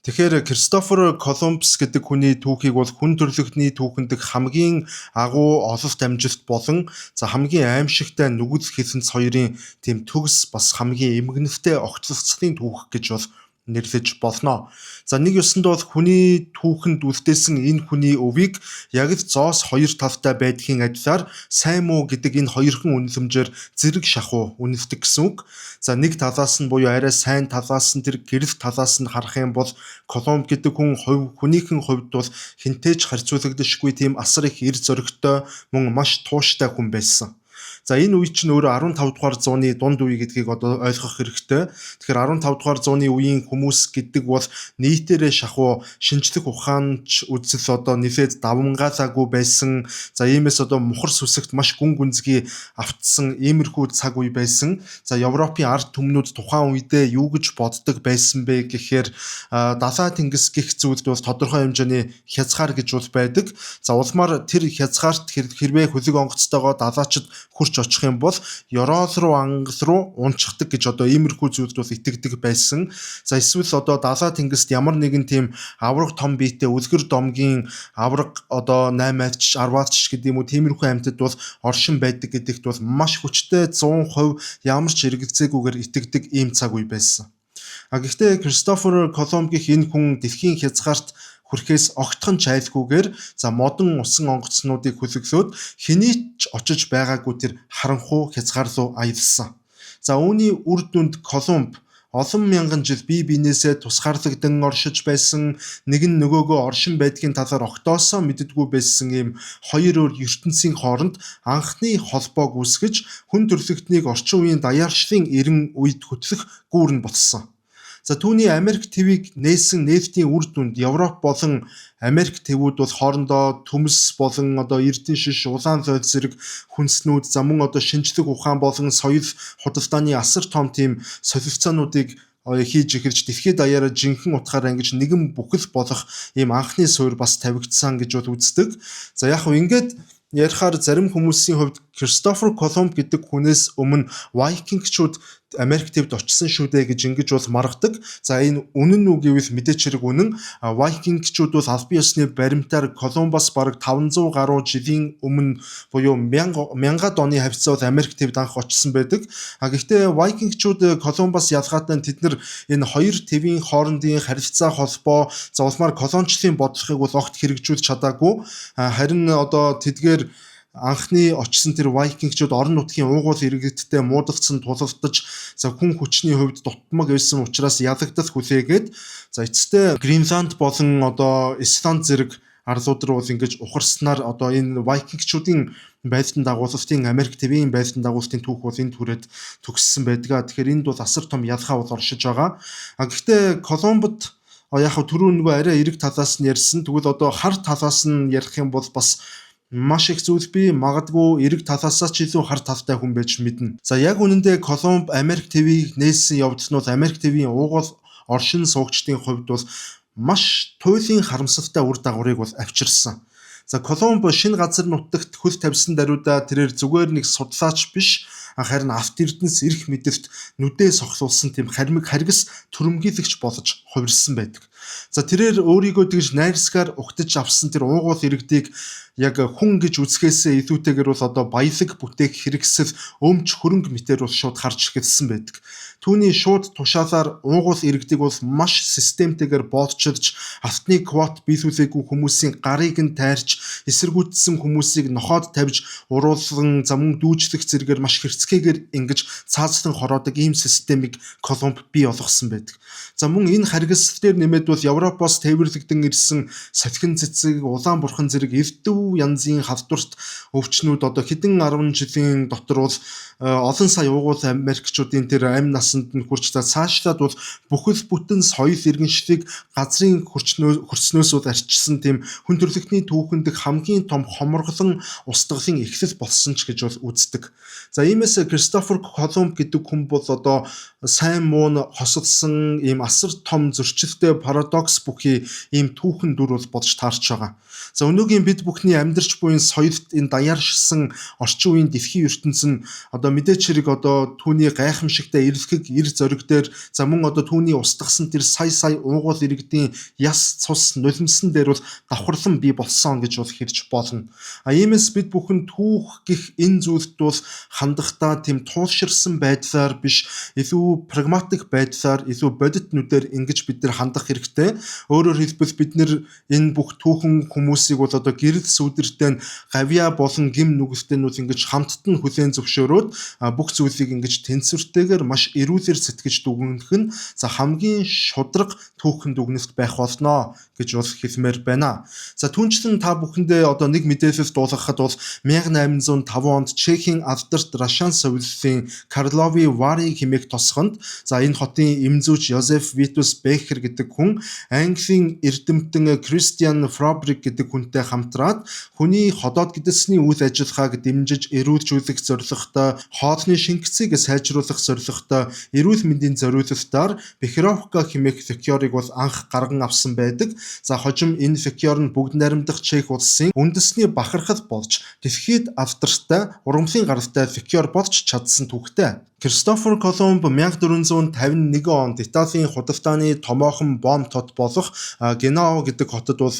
Тэгэхээр Кристофер Колумбус гэдэг хүний түүхийг бол хүн төрөлхтний түүхэнд хамгийн агуу ололт амжилт болон хамгийн аимшигтай нүгэл хэсэнц хоёрын тийм төгс бас хамгийн эмгэнэфтэй огцлогцлын түүх гэж бол нэрлэж болно. За нэг ёсонд бол хүний түүхэнд үлдээсэн энэ хүний өвийг яг л зоос хоёр талтай байдгийн адилаар сайн муу гэдэг энэ хоёрхан үнэлэмжээр зэрэг шахуу үнэлдэг гэсэн үг. За нэг талаас нь буюу арай сайн талаас нь тэр гэрэл талаас нь харах юм бол Колумб гэдэг хүнийхэн хувьд бол хинтээж харьцуулагдашгүй тийм асар их эр зөрөгтэй мөн маш тууштай хүн байсан. За энэ үе чинь өөрөө 15 дугаар зууны дунд үе гэдгийг одоо ойлгох хэрэгтэй. Тэгэхээр 15 дугаар зууны үеийн хүмүүс гэдэг бол нийтээрээ шахуу шинжлэх ухаанч үзэл одоо нэлээд давмгаалаагүй байсан. За иймээс одоо мухар сүсэгт маш гүн гүнзгий автсан иймэрхүү цаг үе байсан. За Европын ард түмнүүд тухайн үедээ юу гэж боддог байсан бэ гэхээр далай тэнгис гих зүйлд бол тодорхой хэмжээний хязгаар гэж бол байдаг. За улмаар тэр хязгаарт хэрвээ хөлөг онгоцтойгоо далайчид хурч очих юм бол ёроол руу ангал руу унчдаг гэж одоо иймэрхүү зүйлд бол итгэдэг байсан. За эсвэл одоо далай тэнгист ямар нэгэн тийм авраг том биетэй үлгэр домгийн авраг одоо 8-aalч 10-aalч гэдэг юм уу тиймэрхүү амьтад бол оршин байдаг гэдэгт бол маш хүчтэй 100% ямар ч эргэлзээгүйгээр итгэдэг ийм цаг үе байсан. Гэхдээ Кристофер Колумбгийн энэ хүн дэлхийн хязгаарт хүрэхээс огтхон чайлгүйгээр за модон усан онгоцнуудыг хөлөглөөд хэний ч очиж байгаагүй тэр харанхуй хязгаар руу аялсан. За үүний үр дүнд Колумб олон мянган жил бие биенээсээ тусгаарлагдан оршиж байсан, нэг нь нөгөөгөө оршин байдгийн талаар огтоосоо мэддэггүй байсан ийм хоёр өөр ертөнцийн хооронд анхны холбоог үүсгэж хүн төрөлхтнийг орчин үеийн даяаршлын эрен үед хөтлөх гүүр нь болсон. За түүний Америк твийг нээсэн нээлтийн үр дүнд Европ болон Америк твүүд бол хоорондоо төмс болон одоо эрдэнэ шиш, улаан зойл зэрэг хүнснүүд за мөн одоо шинжлэх ухаан болон соёл худалдааны асар том тийм солилцоонуудыг хийж эхэлж дэлхийд даяараа жинхэнэ утгаараа ингэж нэгэн бүхэл болох ийм анхны суурь бас тавигдсан гэж бол үздэг. За яг хөө ингээд ярихаар зарим хүмүүсийн хувьд Кристофер Колумб гэдэг хүнээс өмнө Вайкингчууд Америк твд очсон шүү дээ гэж ингэж бол маргадаг. За энэ үнэн үү гэвэл мэдээч хэрэг үнэн. Вайкингчууд бол албан ёсны баримтаар Колумбас бараг 500 гаруй жилийн өмнө буюу 1000-аад оны хавцаа бол Америк твд анх очсон байдаг. Гэхдээ Вайкингчууд Колумбас ялгаатай тэд нар энэ хоёр твийн хоорондын харилцаа холбоо за улмаар колончлын бодлогыг бол огт хэрэгжүүлж чадаагүй. Харин одоо тэдгээр анхны очсон тэр Вайкингчууд орон нутгийн уугуул иргэдтэй муудалцсан тулалдаж за хүн хүчний хувьд дутмаг байсан учраас ялагдал хүлээгээд за эцэстээ Гренланд болон одоо Исланд зэрэг арлууд руу ингэж ухарснаар одоо энэ Вайкингчуудын байлдан дагуулалтын Америк твийн байлдан дагуулалтын түүх бол энэ түрээд төгссөн байдаг. Тэгэхээр энд бол асар том ялгаа бол оршиж байгаа. Гэхдээ Колумбд яг түрүү нөгөө арай эрэг талаас нь ярьсан. Тэгвэл одоо хар талаас нь ярих юм бол бас маш их зүйл би магадгүй эрэг талаасаа ч илүү хар талтай хүн байж мэднэ. За яг үнэндээ Колумб Америк твийг нээсэн явдал нь бол Америк твийн уугуул оршин суугчдын хувьд бол маш туйлын харамсалтай үр дагаврыг бол авчирсан. За Колумб шинэ газар нутагт хөл тавьсан даруйда тэрээр зүгээр нэг судлаач биш харин авт эрдэнэс эрх мэдэлт нүдээ сохлуулсан тийм харгас түрэмгийлэгч болж хувирсан байдаг. За тэрээр өөрийгөө тэгж найрсгаар угтаж авсан тэр уугуул иргэдийг яг хүн гэж үзэхээсээ илүүтэйгээр бол одоо баялаг бүтээх хэрэгсэл өмч хөрөнгө мэтээр бол шууд харж эхэлсэн байдаг. Түүний шууд тушаалаар уугуул иргэдэг бол маш системтэйгээр боолчилж автны квот биелүүлээгүй хүмүүсийн гарыг нь тайрч эсэргүүцсэн хүмүүсийг нохоод тавьж уруулан замун дүүжлэх зэрэгээр маш хэрцгийгээр ингэж цаазлан хороодог ийм системийг Колумб бий болгосон байдаг. За мөн энэ харгас дээр нэмээд бол Европоос тээвэрлэгдэн ирсэн салхин цэцэг, улаан бурхан зэрэг эрдэв янзын халдварт өвчнүүд одоо хэдэн 10 жилийн дотор бол олон сая уугуул Америкчуудын тэр амь насанд нь хүрч цаашлаад бол бүхэл бүтэн соёл иргэншлийг газрын хөрснөөс бол арчсан тийм хүн төрөлхтний түүхэнд хамгийн том хоморглон устгалын эхлэл болсон ч гэж бол үздэг. За иймээс Кристофер Колумб гэдэг хүн бол одоо сайн муу нь хосолсон ийм асар том зөрчилтэй парадокс бүхий ийм түүхэн дүр бол бодож таарч байгаа. За өнөөгийн бид бүхний амьдарч буй соёлд энэ даяаршсан орчин үеийн дэлхийн ертөнц нь одоо мэдээч хэрэг одоо түүний гайхамшигтай эрэлхэг эр зориг дээр за мөн одоо түүний устгасан тэр сая уугуул иргэдийн яс цус нулимсан дээр бол давхарлан бий болсон гэж бол хэлж болно. Иймээс бид бүхэн түүх гих энэ зүйлд бол хандахдаа тийм туулширсан байдлаар биш илүү прагматик байдлаар илүү бодит нүдээр ингэж бид нар хандах хэрэгтэй. Өөрөөр хэлбэл бид нар энэ бүх түүхэн хүмүүсийг бол одоо гэрэл сүудэртэй гавья болон гим нүгэлтэйнүүд ингэж хамттан хүлээн зөвшөөрөөд бүх зүйлийг ингэж тэнцвэртэйгээр маш эрүүлэр сэтгэж дүгнэх нь за хамгийн шудраг түүхэн дүгнэлт байх болно гэж бол хэлмээр байна. За түүнчлэн та бүхэндээ одоо нэг мэдээлэл дуулгахад бол 1805 онд Чехийн Алдарт Рашан совиллын Карловы Вари хэмээх тосгонд за энэ хотын эмзүүч Йозеф Витус Бехер гэдэг хүн Английн эрдэмтэн Кристиан Фрабрик гэдэг хүнтэй хамтраад хүний ходоод гэдэсний үйл ажиллагааг дэмжиж эрүүлжүүлэх зорилготой хоолны шингэцийг сайжруулах зорилготой эрүүл мэндийн зориулалтаар Бехеровка хэмээх фекёрыг бол анх гарган авсан байдаг. За хожим энэ фекёр нь бүгд найрамдах Чех улсын үндэсний бахархал болж дэлхийд алдартай урамлын гаралтай фекёр болж чадсан түүхтэй. Кристофер Колумб 1451 онд Италийн худалдааны томоохон бомб тот болох Генао гэдэг хотод бол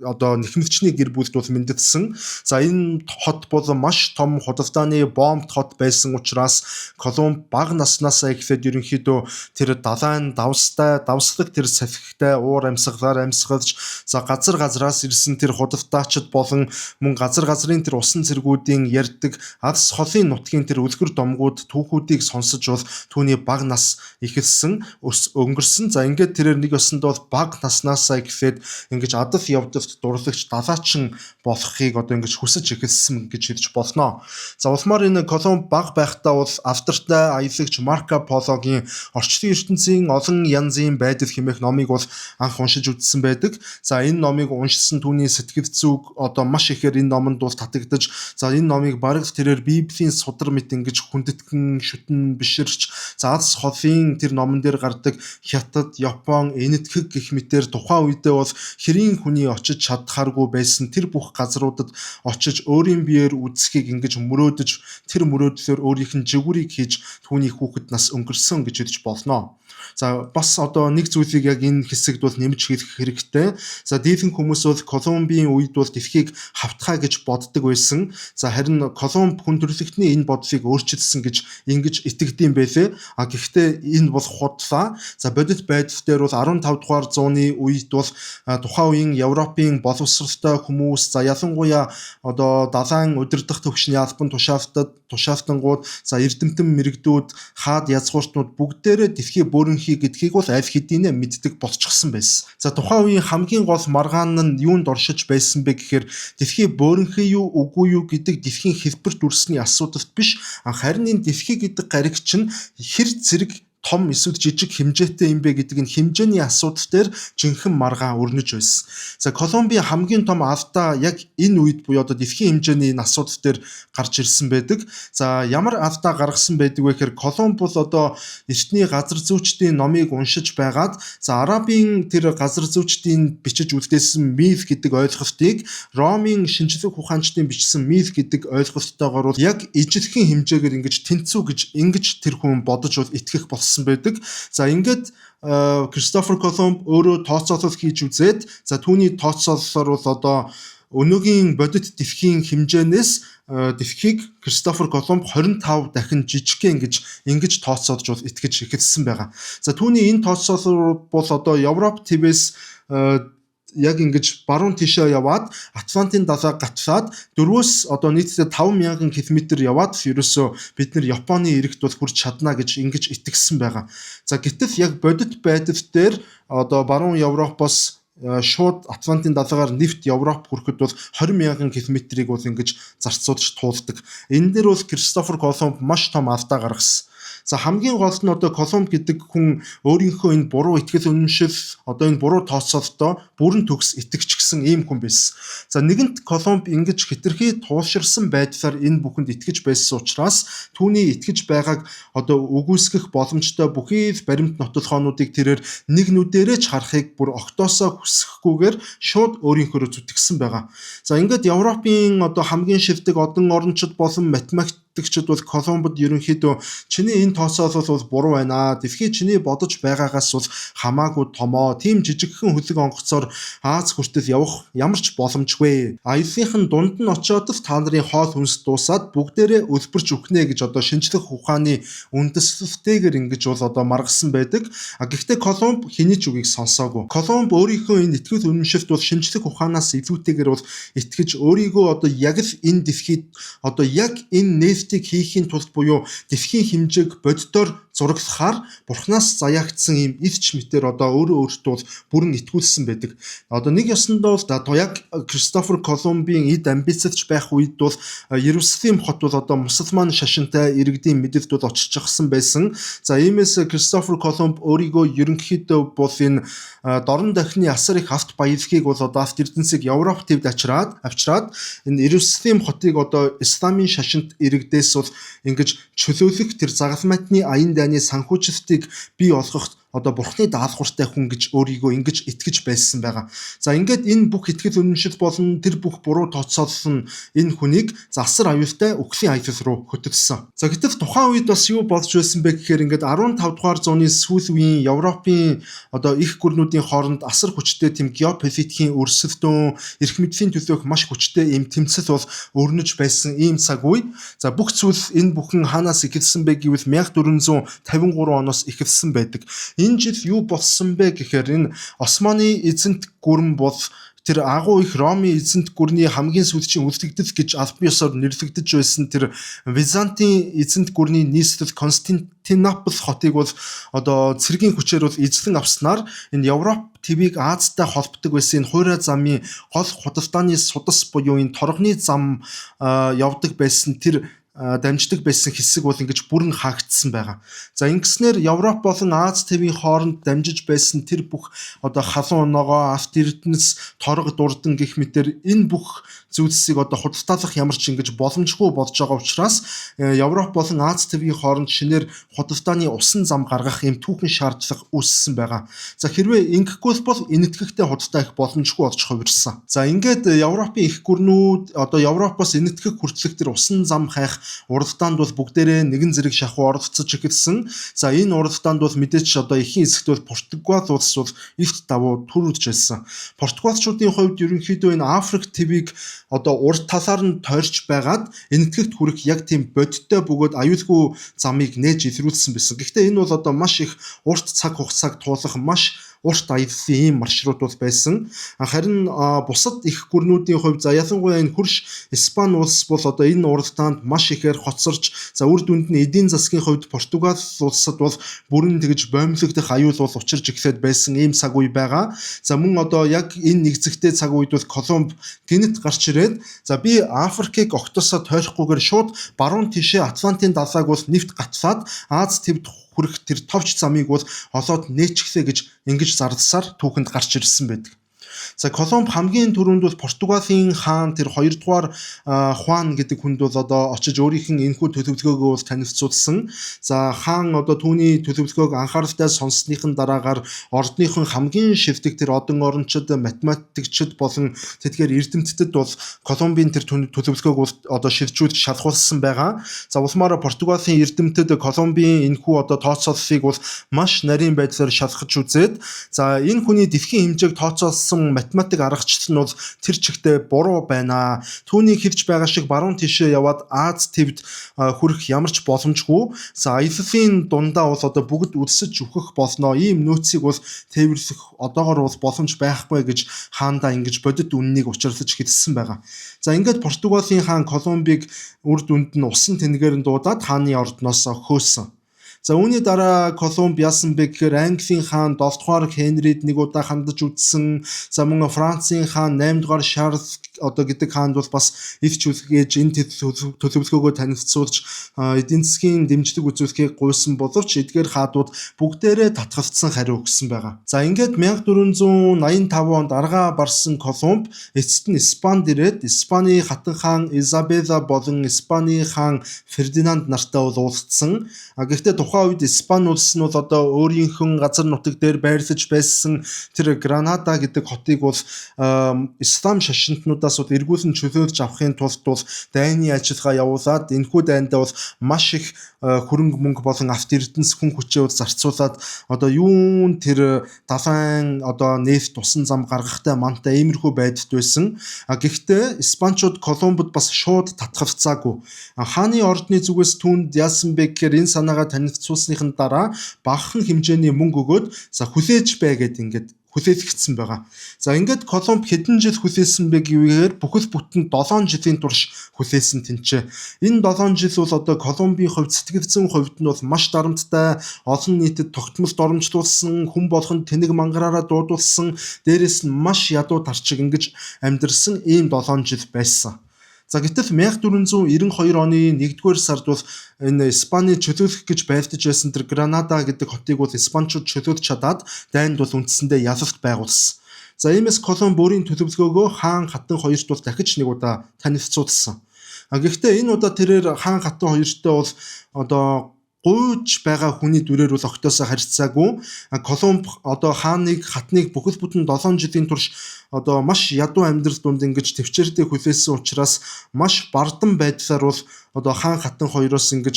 одоо нэхмэлчний гэр бүлд бол мэндэтсэн. За энэ хот бол маш том худалдааны бомб хот байсан учраас Колумб бага наснаасаа эхлээд ерөнхийдөө тэр далайн давслаг тэр салхитай уур амьсгалаар амьсгалж за газраас ирсэн тэр худалдаачид болон мөн газрын тэр усан цэргүүдийн ярьдаг алс холын нутгийн тэр үлгэр домгууд түүхүүдийг сонсож бол түүний бага нас ихэлсэн өнгөрсөн. За ингээд тэрээр нэг өсөнд бол бага наснаасаа эхлээд ингэж адал явдалд дурлагч далаачин болохыг одоо ингэж хүсэж эхэлсэн гэж хэлж болно. За улмаар энэ Колумб бага байхдаа бол автортай аялагч Марко Пологийн орчлон ертөнцийн олон янзын байдал хэмээх номыг бол анх уншиж үзсэн байдаг. За энэ номыг уншсан түүний сэтгэл зүг одоо маш ихээр энэ номонд бол татагдаж за энэ номыг бараг тэрээр Библийн судар мэт ингэж хүндэтгэн шүтэн биширч за алс холын тэр номон дээр гардаг Хятад, Япон, Энэтхэг гэх мэтээр тухайн үедээ бол хэрийн хүний очиж чадхааргүй байсан тэр бүх газруудад очиж өөрийн биеэр үзхийг ингэж мөрөөдөж тэр мөрөөдлөөр өөрийнх нь жигүүрийг хийж түүний хүүхэд нас өнгөрсөн гэж хэлж болно. За бас одоо нэг зүйлийг яг энэ хэсэгт бол нэмж хэлэх хэрэгтэй. За дийлэн хүмүүс бол Колумбийн үед бол дэлхийг хавтгаа гэж боддог байсан. За харин Колумб хүн төрөлхтний энэ бодлыг өөрчилсөн гэж ингэж итгэдэм байлээ. Гэхдээ энэ бол худлаа. За бодит байдал дээр бол 15 дугаар зууны үед бол тухайн үеийн Европын боловсралтай хүмүүс за ялангуяа одоо далайн удирдах төвшний албан тушаалтангууд за эрдэмтэн мэрэгдүүд хаад язгууртнууд бүгдээрээ дэлхий бөөрөнхий гэдгийг бол аль хэдийнэ мэддэг болчихсон байсан. За тухайн үеийн хамгийн гол маргаан нь юунд оршиж байсан бэ гэхээр дэлхий бөөрөнхий юу үгүй юу гэдэг дэлхийн хэлбэр дүрсний асуудалт биш харин энэ дэлхий гэдэг гариг чинь хэр зэрэг том эсвэл жижиг хэмжээтэй юм бэ гэдэг энэ хэмжээний асуудал дээр жинхэнэ маргаан өрнөж байсан. За Колумбийн хамгийн том алдаа яг энэ үед буюу одоо дэлхийн хэмжээний энэ асуудал дээр гарч ирсэн байдаг. За ямар алдаа гаргасан байдаг вэ гэхээр Колумб бол одоо эртний газар зүйчдийн номыг уншиж байгаад за Арабын тэр газар зүйчдийн бичиж үлдээсэн миф гэдэг ойлголтыг Ромын шинжлэх ухаанчдын бичсэн миф гэдэг ойлголттойгоор бол яг ижилхэн хэмжээгээр ингэж тэнцүү гэж ингэж тэр хүн бодож бол итгэх болсон байдаг. За ингээд Кристофер Колумб өөрөө тооцоолол хийж үзээд за түүний тооцоололоор бол одоо өнөөгийн бодит дэлхийн хэмжээнээс дэлхийг Кристофер Колумб 25 дахин жижигхэн ингэж тооцоолж бол итгэж эхэлсэн байгаа. За түүний энэ тооцоолол бол одоо Европ твээс яг ингэж баруун тишээ яваад Атлантын далайг гатлаад 4-өөс одоо нийтдээ 5000 км яваад ерөөсөө бид нар Японы иргэд бол хүрч чадна гэж ингэж итгэсэн байгаа. За гэтэл яг бодит байдал дээр одоо баруун Европоос шууд Атлантын далайгаар нефт Европ хүрэхэд бол 20,000 км-ийг бол ингэж зарцуулж туулдаг. Энэ дээр бол Кристофер Колумб маш том алдаа гаргасан. За хамгийн гол нь одоо Колумб гэдэг хүн өөрийнхөө энэ буруу итгэл үнэмшил одоо энэ буруу тооцоолтоо бүрэн төгс итгэж гисэн ийм хүн байсан. За нэгэнт Колумб ингэж хэтэрхий туулширсан байдлаар энэ бүхэнд итгэж байсан учраас түүний итгэж байгааг одоо үгүйсгэх боломжтой бүхий л баримт нотолгоонуудыг тэрээр нэг нүдэрээ ч харахыг бүр огтоосоо хүсэхгүйгээр шууд өөрийнхөө зүтгэсэн байгаа. За ингээд Европын одоо хамгийн шилдэг одон орончид болон математикчид бол Колумбод ерөнхийдөө чиний энэ тооцоолол бол буруу байна. Дэлхий чиний бодож байгаагаас бол хамаагүй томоо. Тийм жижигхэн хөлөг онгоцоор Аз хүртэл явах ямар ч боломжгүй. Аяллахын дунд нь очиод л та нарын хоол хүнс дуусаад бүгдээрээ өлбөрч өгнэ гэж одоо шинжлэх ухааны үндэслэлтэйгээр ингэж бол одоо маргасан байдаг. Гэхдээ Колумб хэний ч үгийг сонсоогүй. Колумб өөрийнхөө энэ итгэл үнэмшилт бол шинжлэх ухаанаас илүүтэйгээр бол итгэж өөрийгөө одоо яг л энэ дэлхийд одоо яг энэ нээлтийг хийхийн тулд буюу дэлхийн хэмжээг боддоор зураглахаар Бурханаас заяагдсан ийм илч мэтэр одоо өөртөө бүрэн итгүүлсэн байдаг. Одоо нэг ёсондоо бол яг Кристофер Колумбийн эд амбицлж байх үед бол Иерусалим хот бол одоо мусульман шашинтай иргэдийн мэдэлд бол очирчихсан байсан. За иймээс Кристофер Колумб өөрийгөө ерөнхийдөө бол энэ дорн дахны асар их авт баялагийг бол одоо авт эрдэнсийг Европ төвд авчираад энэ Иерусалим хотыг одоо исламын шашинт иргэдээс бол ингэж чөлөөлөх тэр загалмайтны аян дайны санхүүжилтийг бий болгох одоо Бурхны даалгавартай хүн гэж өөрийгөө ингэж итгэж байсан байгаа. За ингээд энэ бүх итгэл үнэмшил болон тэр бүх буруу тооцоолол нь энэ хүнийг засар аюултай үхлийн аялал руу хөтлсөн. За гэтэл тухайн үед бас юу болж байсан бэ гэхээр ингээд 15 дугаар зууны сүүл үеийн Европын одоо их гүрнүүдийн хооронд асар хүчтэй тэм геополитикийн өрсөлдөөн, эрх мэдлийн төлөөх маш хүчтэй ийм тэмцэл бол өрнөж байсан ийм цаг үе. За бүх зүйл энэ бүхэн хаанаас эхэлсэн бэ гэвэл 1453 оноос эхэлсэн байдаг. Энэ жил юу болсон бэ гэхээр энэ Османы эзэнт гүрэн бол тэр агуу их Ромын эзэнт гүрний хамгийн сүүлчийн үлдэгдэл гэж албан ёсоор нэрлэгдэж байсан тэр Византын эзэнт гүрний нийслэл Константинопол хотыг бол одоо цэргийн хүчээр бол эзлэн авснаар энэ Европ твийг Азтай холбодог байсан энэ хуурай замын гол худалдааны судас буюу энэ торгоны зам явдаг байсан тэр дамждаг байсан хэсэг бол ингэж бүрэн хаагдсан байгаа. За ингэснээр Европ болон Аз твийн хооронд дамжиж байсан тэр бүх одоо халуун оноогоо авт эрдэнэс торго дурдан гэх мэтэр энэ бүх зүйлсийг одоо худалдаалах ямар ч ингэж боломжгүй болж байгаа учраас Европ болон Аз твийн хооронд шинээр худалдааны усан зам гаргах юм түүхэн шаардлага үүссэн байгаа. За хэрвээ ингэхгүй бол энэтхэгтэй худалдаа их боломжгүй болж хувирсан. За ингээд Европын их гүрнүүд одоо Европоос энэтхэг хүртэлх тэр усан зам хайх уралдаанд бол бүгдээрээ нэгэн зэрэг шахуу оролцож эхэлсэн. За энэ уралдаанд бол мэдээч одоо эхийн хэсэгт бол Португал улс бол эвт давуу төрүүлж байсан. Португалчуудын хувьд ерөнхийдөө энэ Африк твийг одоо урд талаар нь тойрч байгаад энэтхэгт хүрэх яг тийм бодиттой бөгөөд аюулгүй замыг нээж илрүүлсэн байсан. Гэхдээ энэ бол одоо маш их урт цаг хугацааг туулах маш урт аяллаа ийм маршрут бол байсан. Харин бусад их гүрнүүдийн хувьд за ялангуяа энэ хөрш Испани улс бол одоо энэ уралдаанд маш ихээр хоцорч за үр дүнд нь эдийн засгийн хувьд Португал улсад бол бүрэн тэгж боомлогдох аюул бол учирж эхлээд байсан ийм цаг үе байгаа. За мөн одоо яг энэ нэгзэгтэй цаг үед бол Колумб гинт гарч ирээд за би Африкийг огтосоо тойрохгүйгээр шууд баруун тишээ Атлантын далайг бол нэвт гатлаад Аз твд хүрэх тэр товч замыг бол олоод нээчихлээ гэж ингэж зарласаар түүхэнд гарч ирсэн байдаг. За Колумб хамгийн түрүүнд бол Португалийн хаан тэр 2 дугаар Хуан гэдэг хүнд бол одоо очиж өөрийнх нь энэхүү төлөвлөгөөгөө бол танилцуулсан. За хаан одоо түүний төлөвлөгөөг анхааралтай сонссныхын дараагаар ордныхон хамгийн шилдэг тэр одон орончид, математикчид болон тэдгээр эрдэмтдэд бол Колумбийн тэр төлөвлөгөөг бол одоо шилжүүлж шалгуулсан байгаа. За улмаараа Португалийн эрдэмтэд Колумбийн энэхүү одоо тооцооллыг бол маш нарийн байдлаар шалгаж үзээд за энэ хүний дэлхийн хэмжээг тооцоолсон математик аргачлал нь бол тэр чигтээ буруу байна. Түүний хэлж байгаа шиг баруун тишээ яваад Аз твд хүрэх ямар ч боломжгүй. За аяллалын дундаа бол одоо бүгд үлсэж үхэх болно. Ийм нөөцийг бол тээвэрлэх одоогор бол боломж байхгүй гэж хаандаа ингэж бодит үннийг учирлаж хэлсэн байгаа. За ингээд Португалийн хаан Колумбыг үр дүнд нь усан тэнгээр нь дуудаад хааны ордноос хөөсөн. За үүний дараа Колумб яасан бэ гэхээр Английн хаан 7 дугаар Хенрид нэг удаа хандаж үзсэн. За мөн Францын хаан 8 дугаар Шарль одоо гэдэг хаанд бол бас эвч үзгээж энэ төлөвлөгөөгөө танилцуулж эдийн засгийн дэмжлэг үзүүлэхийг гуйсан боловч эдгээр хаадууд бүгдээрээ татгалцсан хариу өгсөн байгаа. За ингээд 1485 онд аргаа барсан Колумб эцэст нь Испанд ирээд Испаний хатан хаан Изабела болон Испаний хаан Фердинанд нартай уулзсан. Гэхдээ тухайн үед Испани улс нь бол одоо өөрийнхөө газар нутаг дээр байрлаж байсан тэр Гранада гэдэг хотыг бол ислам шашинтнуудаас бол эргүүлэн чөлөөлж авахын тулд бол дайны ажиллагаа явуулаад энэхүү дайндаа бол маш их хөрөнгө мөнгө болон авт эрдэнэс хүн хүчээ зарцуулаад одоо юун тэр далайн одоо нефт усан зам гаргахтай мантай иймэрхүү байдалд байсан. Гэхдээ Испанчууд Колумбод бас шууд татгалцаагүй. Хааны ордны зүгээс түүнд яасан бэ гэхээр энэ санаагаа танилцуулсныхын дараа багахан хэмжээний мөнгө өгөөд за хүлээж бай гэд ингээд хүлээлгдсэн байгаа. За ингээд Колумб хэдэн жил хүлээсэн бэ гэвэл бүхэл бүтэн 7 жилийн турш хүлээсэн тэнцээ. Энэ 7 жил бол одоо Колумбийн хувьд сэтгэл зүйн хувьд нь бол маш дарамттай, олон нийтэд тогтмолд оромжлуулсан, хүн болгонд тэнэг мангараараа дуудулсан, дээрээс нь маш ядуу тарчиг ингэж амьдэрсэн ийм 7 жил байсан. За гэтэл 1492 оны 1-р сард бол энэ Испани чөлөөлөх гэж байлдаж байсан тэр Гранада гэдэг хотыг бол Испанчууд чөлөөлж чадаад дайнд бол үндсэндээ ялалт байгуулсан. За иймээс Колумб өөрийн төлөвлөгөөгөө хаан хатан хоёрт бол дахиж нэг удаа танилцуулсан. Гэхдээ энэ удаа тэрээр хаан хатан хоёртой бол одоо гуйж байгаа хүний дүрээр бол огтоосоо харьцаагүй. Колумб одоо хааныг хатныг бүхэл бүтэн 7 жилийн турш одоо маш ядуу амьдрал дунд ингэж төвчээртэй хүлээсэн учраас маш бардам байдлаар бол одоо хаан хатан хоёроос ингэж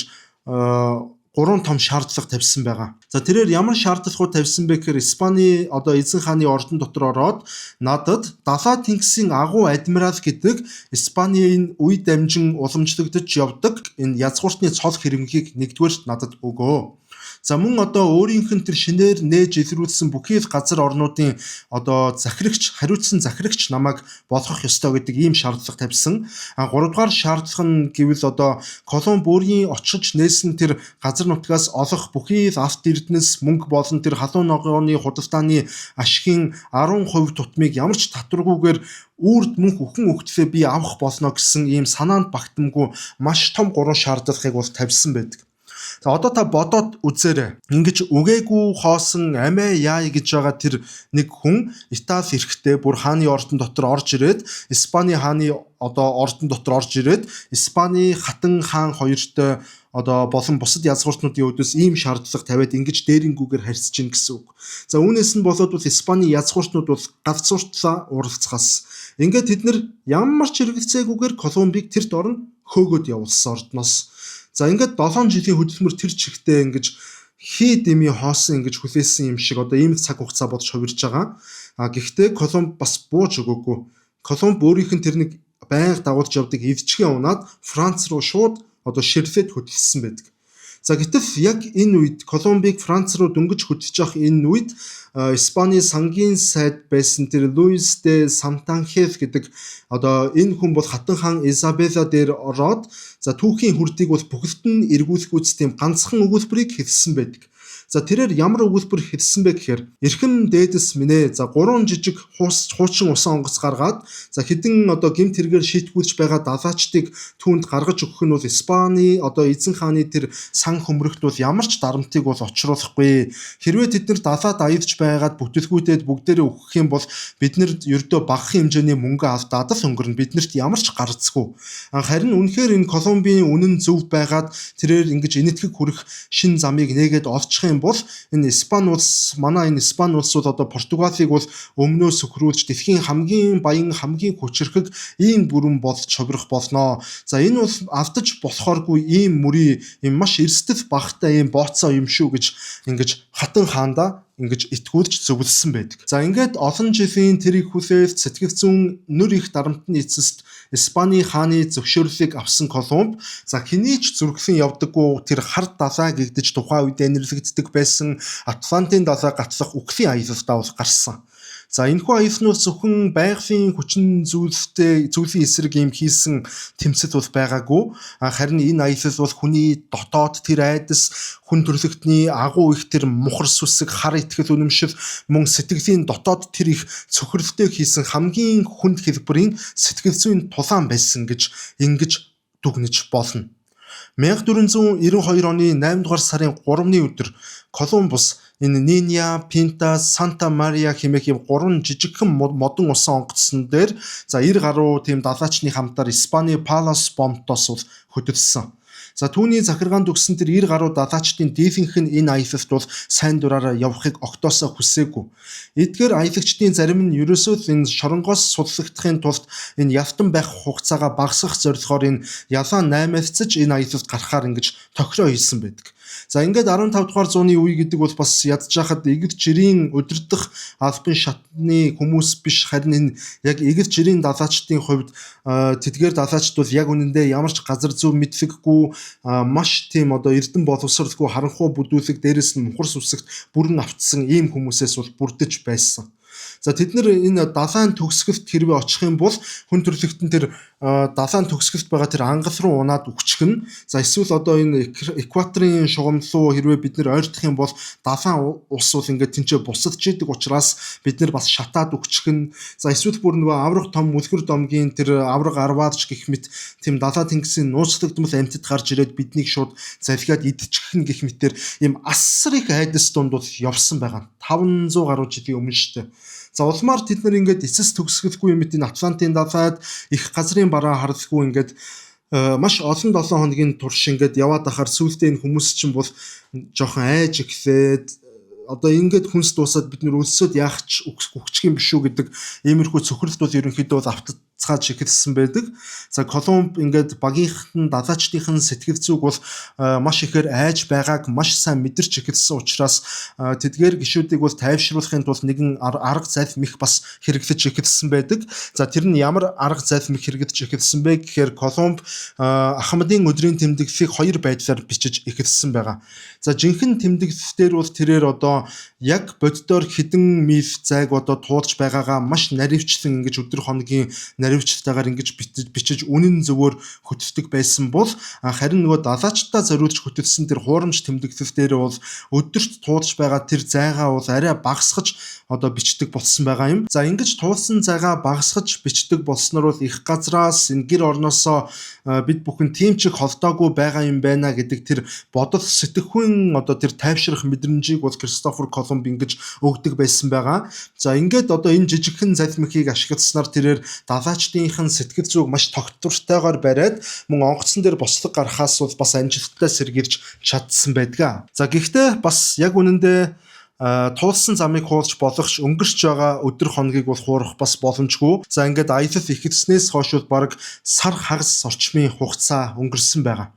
3 том шаардлага тавьсан байгаа. За тэрээр ямар шаардлагууд тавьсан бэ гэхээр Испани одоо эзэн хааны ордон дотор ороод надад далай тэнгисийн агуу адмирал гэдэг Испанийн үе дамжин уламжлагдаж явдаг энэ язгууртны цол хэрэмгийг 1-р надад өгөө. За мөн одоо өөрийнх нь тэр шинээр нээж илрүүлсэн бүхий л газар орнуудын одоо захирагч, хариуцсан захирагч намайг болгох ёстой гэдэг ийм шаардлага тавьсан. 3-р шаардлага нь гэвэл одоо Колумб өөрийн очиж нээсэн тэр газар нутгаас олох бүхий л авт эрдэнэс мөнгө болон тэр халуун ногооны худалдааны ашигын 10% тутмыг ямар ч татваргүйгээр үрд мөнх өхөн өгтлөө би авах болно гэсэн ийм санаанд багтамгүй маш том 3 шаардлагыг бол тавьсан байдаг. За одоо та бодоод үзээрэй. Ингэж үгээгүй хоосон амиа яа гэж байгаа тэр нэг хүн Итали эрэхтэй бүр хааны ордон дотор орж ирээд Испани хааны одоо ордон дотор орж ирээд Испани хатан хаан хоёртой одоо болон бусад язгууртнуудын үүдээс ийм шаардлага тавиад ингэж дээрэнгүүгээр харьцаж гин гэсэн үг. За үүнээс нь болоод бол Испани язгууртнууд бол галзууртлаа уралцгаас. Ингээд тэд нар ямар ч хэрэгцээгүйгээр Колумбийг тэрт орно хөөгөөд явуулсан ордноос. За ингээд 7 жилийн хөдөлмөр тэр чигтээ ингэж хий дэмий хоосон ингэж хүлээсэн юм шиг одоо ийм цаг хугацаа бодож хувирж байгаа. Гэхдээ Колумб бас бууж өгөөгүй. Колумб өөрийнх нь тэр нэг байнга дагуулж явдаг эвчгээ унаад Франц руу шууд одоо ширлээд хөдөлсөн байдаг. За гэтэл яг энэ үед Колумбыг Франц руу дөнгөж хөдөлж явах энэ үед Испани сангийн сайд байсан тэр Луис де Сантанхел гэдэг одоо энэ хүн бол хатан хаан Изабела дээр ороод за түүхийн хүрдийг бол бүгд нь эргүүлэх үс тийм ганцхан өгүүлбэрийг хэлсэн байдаг. За тэрээр ямар өгүүлбэр хэлсэн бэ гэхээр эрхэм дээдэс минь за 3 жижиг хуучин усан онгоц гаргаад за хэдэн одоо гэмт хэрэгээр шийтгүүлж байгаа далаачдыг түүнд гаргаж өгөх нь бол Испани одоо эзэн хааны тэр сан хөмрөгт бол ямар ч дарамтыг бол очруулахгүй. Хэрвээ тэд нар далаад аялж байгаад бүтэлгүйтэд бүгдээрээ өгөх юм бол бид нар ердөө багахан хэмжээний мөнгө алдаад л өнгөрнө. Биднэрт ямар ч гарцгүй. Харин үнэхээр энэ Колумбийн үнэн зөв байгаад тэрээр ингэж инэтгэг хүрэх шин замыг нээгээд олчих юм бол энэ Испани улс манай энэ Испани улс бол одоо Португалийг бол өмнөөс сөхрүүлж дэлхийн хамгийн баян хамгийн хүчрхэг ийм бүрэн болж хувирах болно. За энэ бол алдаж болохооргүй ийм мөрий ийм маш эрсдэл багтай ийм бооцоо юм шүү гэж ингэж хатан хаанда ингэж итгүүлж зөвлөсөн байдаг. За ингээд олон жилийн тэр их хүлээлт сэтгэл зүйн нүр их дарамтны эцэст Испани хааны зөвшөөрлийг авсан Колумб за хэний ч зүрхлэн явдаггүй тэр хар далай гэгдэж тухайн үед нэрлэгддэг байсан Атлантын далай гатлах үхлийн аялалдаа бол гарсан. За энэхүү аюулнууд зөвхөн байгалийн хүчин зүйлийн эсрэг юм хийсэн тэмцэл бол байгаагүй. Харин энэ аюул бол хүний дотоод тэр айдас, хүн төрлөختний агуу их тэр мухар сүсэг, хар итгэл үнэмшил, мөн сэтгэлийн дотоод тэр их цөхрөлтөй хийсэн хамгийн хүнд хэлбэрийн сэтгэл зүйн тулаан байсан гэж ингэж дүгнэж болно. 1492 оны 8 дугаар сарын 3-ны өдөр Колумбус энэ Ниня, Пинта, Санта Мария хэмээх юм 3 жижигхэн модон усан онгоцсон дээр за 90 гаруй тийм далайчны хамтаар Испани Палас Бомтос хөдөлсөн. За түүний захиргаанд өгсөн тэр 90 гаруй далайчдын дийлэнх нь энэ аюулт бол сайн дураараа явахыг огтоосоо хүсээгүй. Эдгээр аялагчдын зарим нь ерөөсөө энэ шоронгоос судлагдахын тулд энэ ялтан байх хугацаагаа багасгах зорилгоор энэ ялаа наймаалцаж энэ аюулт гарахаар ингэж тохироо хийсэн байдаг. За ингээд 15 дугаар зууны үе гэдэг бол бас ядж хахад эгд жирийн удирдах албан шатны хүмүүс биш, харин энэ яг эгд жирийн далайчдын хувьд тэдгээр далайчд бол яг үнэндээ ямар ч газар зүй мэдлэггүй, маш тийм одоо эрдэн боловсралгүй, харанхуй бүдүүлэг, дээрэс нь мухар сүсэгт бүрэн автсан ийм хүмүүсээс бол бүрдэж байсан. За тэд нар энэ далайн төгсгөлт хэрвээ очих юм бол хүн төрлөختөн тэр далайн төгсгөлт байгаа тэр ангал руу унаад үхчихнэ. За эсвэл одоо энэ экваторын шугам руу хэрвээ бид нар ойртох юм бол далайн ус бол ингээд тэнцээ бусадж идэг учраас бид нар бас шатаад үхчихнэ. За эсвэл бүр нөгөө аврах том үлгэр домгийн тэр авраг арваарч гэх мэт тийм далай тэнгисийн нууцлагдмал амьтад гарч ирээд биднийг шууд залхиад идчихнэ гэх мэтэр ийм асар их айдас дунд бол явсан байгаа. 500 гаруй жилийн өмнө шүү дээ. За улмаар тэд нар ингээд эцэс төгсгөлгүй юм эдийн Атлантын далайд их газрын бараа харлахгүй ингээд маш олон 7 хоногийн турш ингээд яваад ахаар сүүлдээ энэ хүмүүс чинь бол жоохон айж эхлээд одоо ингээд хүнс дуусаад бид нар өлсөд яах ч үхчих юм биш үү гэдэг иймэрхүү цөхрөлт бол ерөнхийдөө бол автцааж эхэлсэн байдаг. За Колумб ингээд багийнхан далайчдын сэтгэл зүг бол маш ихээр айж байгааг маш сайн мэдэрч эхэлсэн учраас тэдгээр гишүүдийг бол тайвшруулахын тулд нэгэн арга залхим их бас хэрэглэж эхэлсэн байдаг. За тэр нь ямар арга залхим хэрэглэж эхэлсэн бэ гэхээр Колумб Ахмадын өдрийн тэмдэглэлийг 2 байдлаар бичиж эхэлсэн байгаа. За жинхэнэ тэмдэглэлтээр бол тэрээр одоо яг боддоор хэдэн миль зайг одоо туулж байгаагаа маш наривчлан ингэж өдөр хоногийн наривчлалтайгаар ингэж бичиж үнэн зөвөөр хөтөлдөг байсан бол харин нөгөө далайчдаа зориулж хөтөлсөн тэр хуурамч тэмдэглэлтээр бол өдөрт туулж байгаа тэр зайгаа бол арай багасгаж одоо бичдэг болсон байгаа юм. За ингэж туулсан зайгаа багасгаж бичдэг болсноор бол их газраас энэ гэр орноосоо бид бүхэн тийм ч холдоогүй байгаа юм байна гэдэг тэр бодол сэтгэхүйн одоо тэр тайвшрах мэдрэмжийг бол Кристофер Колумб ингэж өгдөг байсан байгаа. За ингээд одоо энэ жижигхэн залхимхийг ашигласнаар тэрээр далайчдынхын сэтгэл зүг маш тогтвортойгоор бариад мөн онгоцон дээр бослог гарахаас бол бас амжилттай сэргийлж чадсан байдаг. За гэхдээ бас яг үнэндээ туулсан замыг хуулж болгохч өнгөрч байгаа өдөр хоногийг бол хуурах бас боломжгүй. За ингээд аюул ихэлснээс хойш баг сар хагас орчмын хугацаа өнгөрсөн байгаа.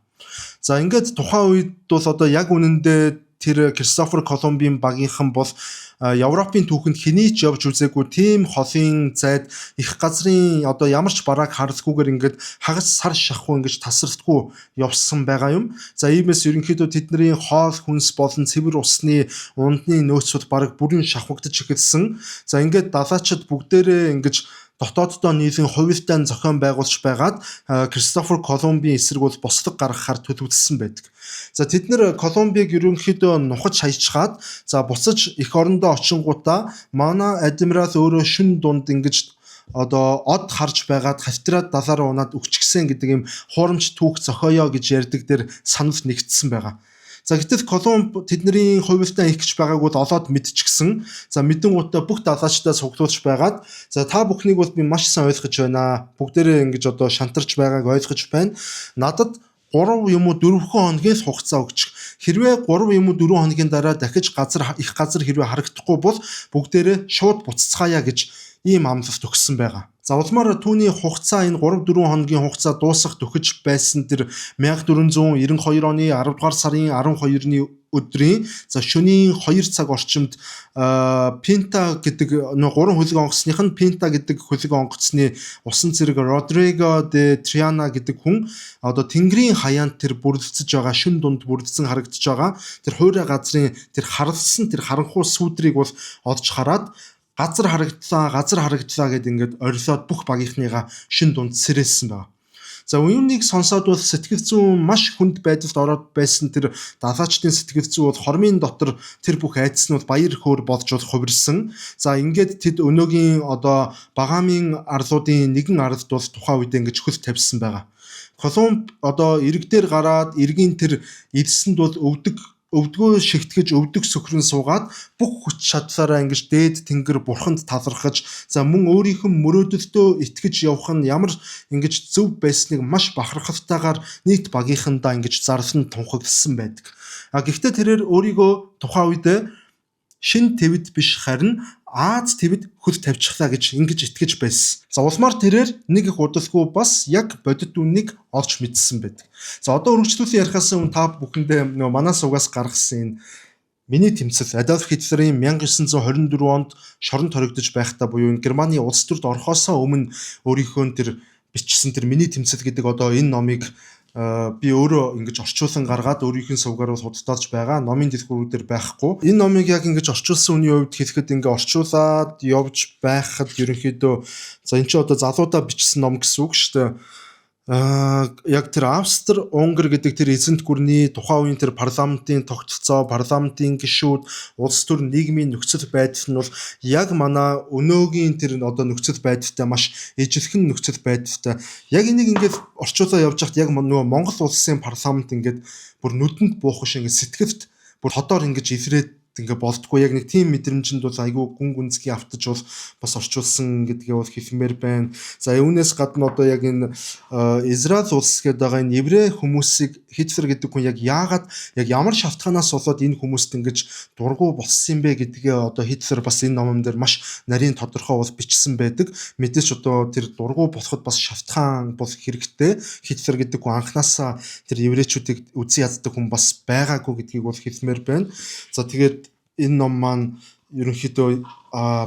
За ингээд тухайн үед бол одоо яг үнэндээ тэр Кристофер Колумбийн багийнхан бол Европын түүхэнд хэний ч явж үзээгүй тийм холын зайд их газрын одоо ямар ч барааг харалгүйгээр ингээд хагас сар шахуу ингэж тасралтгүй явсан байгаа юм. За иймээс ерөнхийдөө тэдний хоол хүнс болон цэвэр усны ундны нөөцүүд бараг бүрэн шахагдаж эхэлсэн. За ингээд далайчид бүгдээрээ ингэж дотооддоо нийлэн хувилтаа зохион байгуулж байгаад Кристофер Колумбийн эсрэг бол бослог гаргахаар төлөвлөсөн байдаг. За тэд нэр Колумбийг ерөнхийдөө нухаж хайчгаад за буцаж эх орондоо очингуудаа манай адмирал өөрөө шүн дунд ингэж одоо од харж байгаад хавтраад далаараа унаад өгчихсэн гэдэг юм хуурамч түүх зохиоё гэж ярьдаг дээр санал нэгдсэн байгаа. За гэтэл Колумб тэдний хувилтаа ихч байгааг бол олоод мэдчихсэн. За мэдэн гутаа бүх далайчдаа цуглуулж байгаад за та бүхнийг бол би маш сайн ойлгож байна. Бүгдээрээ ингэж одоо шантарч байгааг ойлгож байна. Надад 3 юм уу 4 хоногийн л хугацаа өгч. Хэрвээ 3 юм уу 4 хоногийн дараа дахиж их газар хэрвээ харагдахгүй бол бүгдээрээ шууд буцацгаая гэж ийм амлалт өгсөн байгаа. За улмаар түүний хугацаа энэ 3-4 хоногийн хугацаа дуусах төхөж байсан тэр 1492 оны 10 дугаар сарын 12-ны өдрийн за шөнийн 2 цаг орчимд Пинта гэдэг 3 хөлөг онгоцных нь Пинта гэдэг хөлөг онгоцны усан цэрэг Родриго де Триана гэдэг хүн одоо тэнгэрийн хаяанд тэр бүрдэлцэж байгаа шүн дунд бүрдсэн харагдаж байгаа тэр хуурай газрын тэр харлсан тэр харанхуй сүүдрийг бол олж хараад газар харагдлаа гэд ингээд орилоод бүх багийнхныгаа шин дунд сэрээсэн байна. За үүнийг сонсоод бол сэтгэл зүйн маш хүнд байдалд ороод байсан тэр далаачдын сэтгэл зүй бол хормын дотор тэр бүх айдснууд баяр хөөр болж хувирсан. За ингээд тэд өнөөгийн одоо багаамын арлуудын нэгэн аралд бол тухайн үед ингэж хөл тавьсан байгаа. Колумб одоо ирэг дээр гараад иргийн тэр эдсэнд бол өвдгөө шигтгэж өвдөг сөхрөн суугаад бүх хүч чадлаараа ингэж дээд тэнгэр бурханд талархаж за мөн өөрийнх нь мөрөөдөлтөө итгэж явах нь ямар ингэж зөв байсныг маш бахархалтайгаар нийт багийнхандаа ингэж зарлан тунхагласан байдаг. Гэхдээ тэрээр өөрийгөө тухайн үед шин твэд биш харин Аз твэд хөл тавьчихлаа гэж ингэж итгэж байсан. За улмаар тэрээр нэг их удалгүй бас яг бодит үннийг олж мэдсэн байдаг. За одоо өргөжлүүлэн ярихаас өмнө та бүхэндээ манай суугаас гаргасан энэ миний тэмцэл Адольф Хитлерийн 1924 онд шоронд хоригдож байхдаа буюу Германы улс төрд орохоосоо өмнө өөрийнхөө тэр бичсэн тэр миний тэмцэл гэдэг одоо энэ номыг би өөрөө ингэж орчуулсан гаргаад өөрийнх нь сувгаар бол худалдаалж байгаа. Номын дэлгүүрүүдээр байхгүй. Энэ номыг яг ингэж орчуулсан үний хувьд хэлэхэд ингэ орчуулад явж байхад ерөнхийдөө за эн чинь одоо залуудаа бичсэн ном гэсэн үг шүү дээ. Яг тэр Австри-Унгар гэдэг тэр эзэнт гүрний тухайн үеийн тэр парламентын тогтолцоо, парламентын гишүүд, улс төр нийгмийн нөхцөл байдал нь бол яг манай өнөөгийн тэр одоо нөхцөл байдалтай маш ижилхэн нөхцөл байдалтай. Яг энийг ингээд орчуулаа явж хахад яг нөгөө Монгол улсын парламент ингээд бүр нүдэнд буух шиг ингээд сэтгэлд бүр ходоор ингэж иврээд ингээ болдгоо яг нэг тийм мэдрэмжинд бол айгүй гүн гүнзгий автаж бол бас орчуулсан гэдгээ бол хэлмээр байна. За үүнээс гадна одоо яг энэ Израиль улс гэдэг байгаа энэ еврей хүмүүсийг Хитлер гэдэг хүн яг яагаад яг ямар шалтгаанаас болоод энэ хүмүүст ингэж дургу болсон юм бэ гэдгээ одоо Хитлер бас энэ номон дээр маш нарийн тодорхой бол бичсэн байдаг. Мэдээж одоо тэр дургу болоход бас шалтгаан бол хэрэгтэй. Хитлер гэдэг хүн анханасаа тэр еврейчүүдийг үзий яддаг хүн бас байгаагүй гэдгийг бол хэлмээр байна. За тэгээд энэ ном маань ерөнхийдөө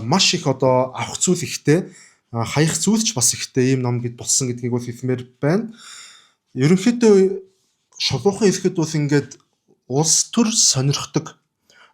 маш их одоо авах зүйл ихтэй, хаях зүйлч бас ихтэй ийм ном гэд болсон гэдгийг бол хэлмээр байна. Ерөнхийдөө шулуухан хэлэхэд бол ингээд улс төр сонирхдог,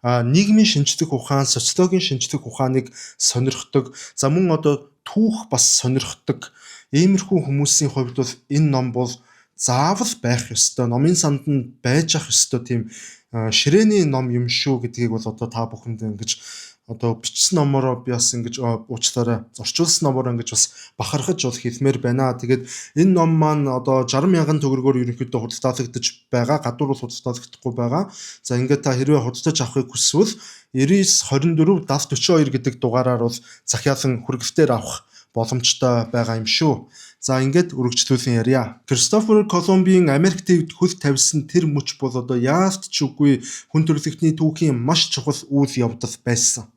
нийгмийн шинжлэх ухаан, социологийн шинжлэх ухааныг сонирхдог, за мөн одоо түүх бас сонирхдог иймэрхүү хүмүүсийн хувьд бол энэ ном бол заавал байх ёстой, номын санд нь байж ах ёстой тийм ширээний ном юм шүү гэдгийг бол одоо та бүхэнд ингэж одоо бичсэн номороо би бас ингэж уучлаарай зорчуулсан номороо ингэж бас бахархаж бол хэлмээр байна. Тэгээд энэ ном маань одоо 60,000 төгрөгөөр ерөнхийдөө худалдаалагдаж байгаа. Гадуур бол худалдаалагдахгүй байгаа. За ингээд та хэрвээ худалдаж авахыг хүсвэл 99 24 70 42 гэдэг дугаараар бол захиалан хүргэлтээр авах боломжтой байгаа юм шүү. За ингээд үргэлжлүүлэн ярья. Кристофер Колумбийн Америк твд хөл тавьсан тэр мөч бол одоо яалт ч үгүй хүн төрөлхтний түүхийн маш чухал үйл явдал байсан.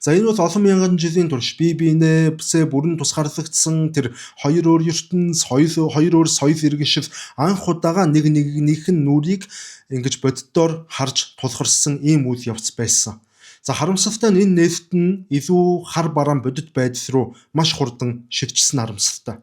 За энэ бол олон мянган жилийн турш бие биенээ бүрэн тусгаарлагдсан тэр хоёр өөр ертөнц, хоёр өөр соёл иргэншил анх удаага нэгнийх нь нүрийг ингэж боддоор харж тулгарсан ийм үйл явц байсан. За харамсалтай нь энэ нээлт нь илүү хар бараан бодит байдал руу маш хурдан шилжсэн харамсалтай.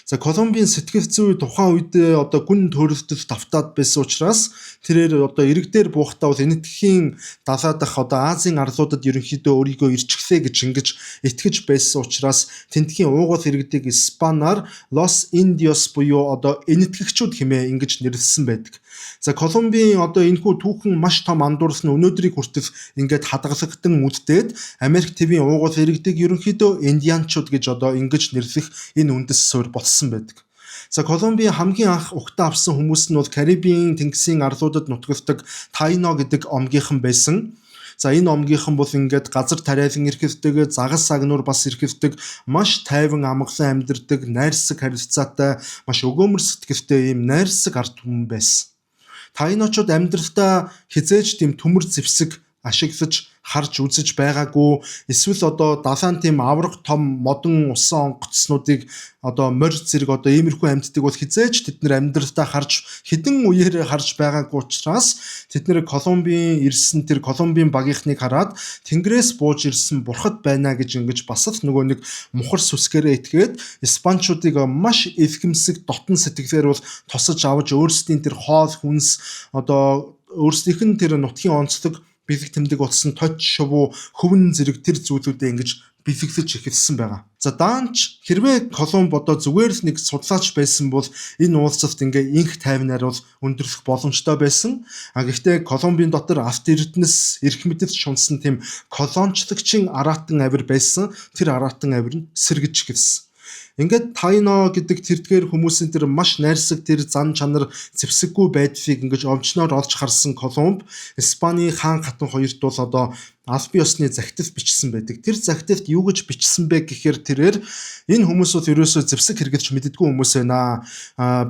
За Колумбийн сэтгэл зүй тухайн үед одоо гүн төрөлтөд давтаад байсан учраас тэрээр одоо ирэг дээр буухтаа бол энэтхэгийн далаад дах одоо Азийн арлуудад ерөнхийдөө өөрийгөө ирчихлээ гэж ингэж итгэж байсан учраас тентхийн уугуул иргэдийг Испаниар Лос Индиос буюу одоо энэтхэгчүүд хэмээн ингэж нэрлэсэн байдаг. За Колумбийн одоо энэхүү түүхэн маш том андуурс нь өнөөдрийг хүртэл ингээд хадгалагдсан үлдээд Америк твийн уугуул иргэдийг ерөнхийдөө индианчууд гэж одоо ингэж нэрлэх энэ үндэс суурь болсон байдаг. За Колумбийн хамгийн анх угтаа авсан хүмүүс нь бол Карибын тэнгисийн арлуудад нутагладаг Тайно гэдэг омгийнхан байсан. За энэ омгийнхан бол ингээд газар тариалан эрхэлдэг, загас сагнуур бас эрхэлдэг, маш тайван амгалан амьдардаг, найрсаг харилцаатай, маш өгөөмөр сэтгэлтэй ийм найрсаг ард түмэн байсан. Тайночууд амьдралдаа хизээж тийм төмөр зэвсэг ашиглаж харж үзэж байгаагүй, эсвэл одоо далайн тийм авраг том модон усан онгоцнуудыг одоо морь зэрэг одоо иймэрхүү амьтдыг бол хизээж тэд нэр амьдралдаа харж хэдэн үеэр харж байгаагүй учраас тэд нэр Колумбийн ирсэн тэр Колумбийн багийнхныг хараад тэнгэрээс бууж ирсэн бурхад байна гэж ингэж бас л нөгөө нэг мухар сүсгээрээ итгээд испанчуудыг маш эвхэмсэг дотн сэтгэлээр бол тосож авч өөрсдийн тэр хоол хүнс одоо өөрсдийнх нь тэр нутгийн онцлог бэлэг тэмдэг утсан тод шувуу хөвөн зэрэг тэр зүйлүүдээ ингэж бэлэглэж эхэлсэн байгаа. За даанч хэрвээ Колумб одоо зүгээр л нэг судлаач байсан бол энэ уулзалт ингээ инх тайвнаар бол өндөрлөх боломжтой байсан. Гэхдээ Колумбийн дотор алт эрдэнэс эрх мэдэл шунсан тийм колончлогчийн аратан авир байсан. Тэр аратан авир нь сэргэж эхэлсэн. Ингээд Тайно гэдэг тэрдгээр хүмүүсийн тэр маш найрсаг тэр зан чанар зэвсэггүй байдлыг ингэж овчноор олж харсан Колумб Испаний хаан хатан хоёрт бол одоо албан ёсны захидал бичсэн байдаг. Тэр захидалд юу гэж бичсэн бэ гэхээр тэрээр энэ хүмүүс бол ерөөсөө зэвсэг хэрэглэж мэддэггүй хүмүүс байна.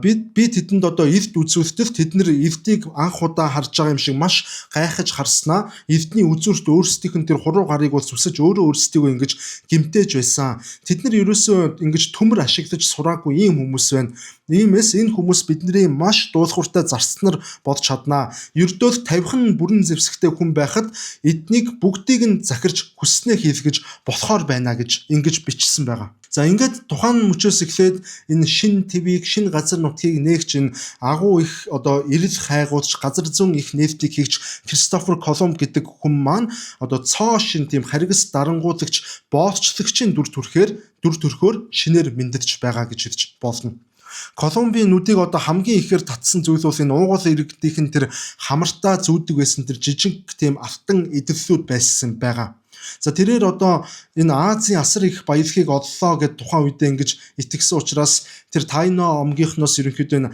Би тэдэнд одоо эрд үзүүлэлтэд тэд нэр эрдийг анх удаа харж байгаа юм шиг маш гайхаж харснаа эрдний үзүүрт өөрсдийнх нь тэр хуруу гарыг бол зүсэж өөрөө өөрсдийгөө ингэж гимтээж байсан. Тэд нар ерөөсөө ингэж төмөр ашиглаж сураагүй ийм хүмүүс байна. Иймээс энэ хүмүүс бидний маш дуулууртай зарцнаар бодж чаднаа. Ердөө л 50хан бүрэн зэвсэгтэй хүн байхад эднийг бүгдийг нь захирч хүснээ хийлгэж болохоор байна гэж ингэж бичсэн байгаа. За ингээд тухайн мөчөөс эхлээд энэ шин твийг, шин газар нутгийг нээгч энэ агуу их одоо эрэл хайгуулж газар зүүн их нээлтийг хийгч Кристофер Колумб гэдэг хүн маань одоо цоо шин тийм харгас дарангуулагч боолчлагчийн дүр төрхөөр шинээр мэндэрч байгаа гэж хэлж болно. Колумбийн нүдийг одоо хамгийн ихээр татсан зүйл бол энэ уугуул иргэдийнх нь тэр хамартаа зүүдэг байсан тэр жижиг тийм алтан эдэрлүүд байсан байгаа. За тэрээр одоо энэ Азийн асар их баялагийг оллоо гэд тухайн үедээ ингэж итгэсэн учраас тэр Тайно омгийнхноос ерөнхийдөө энэ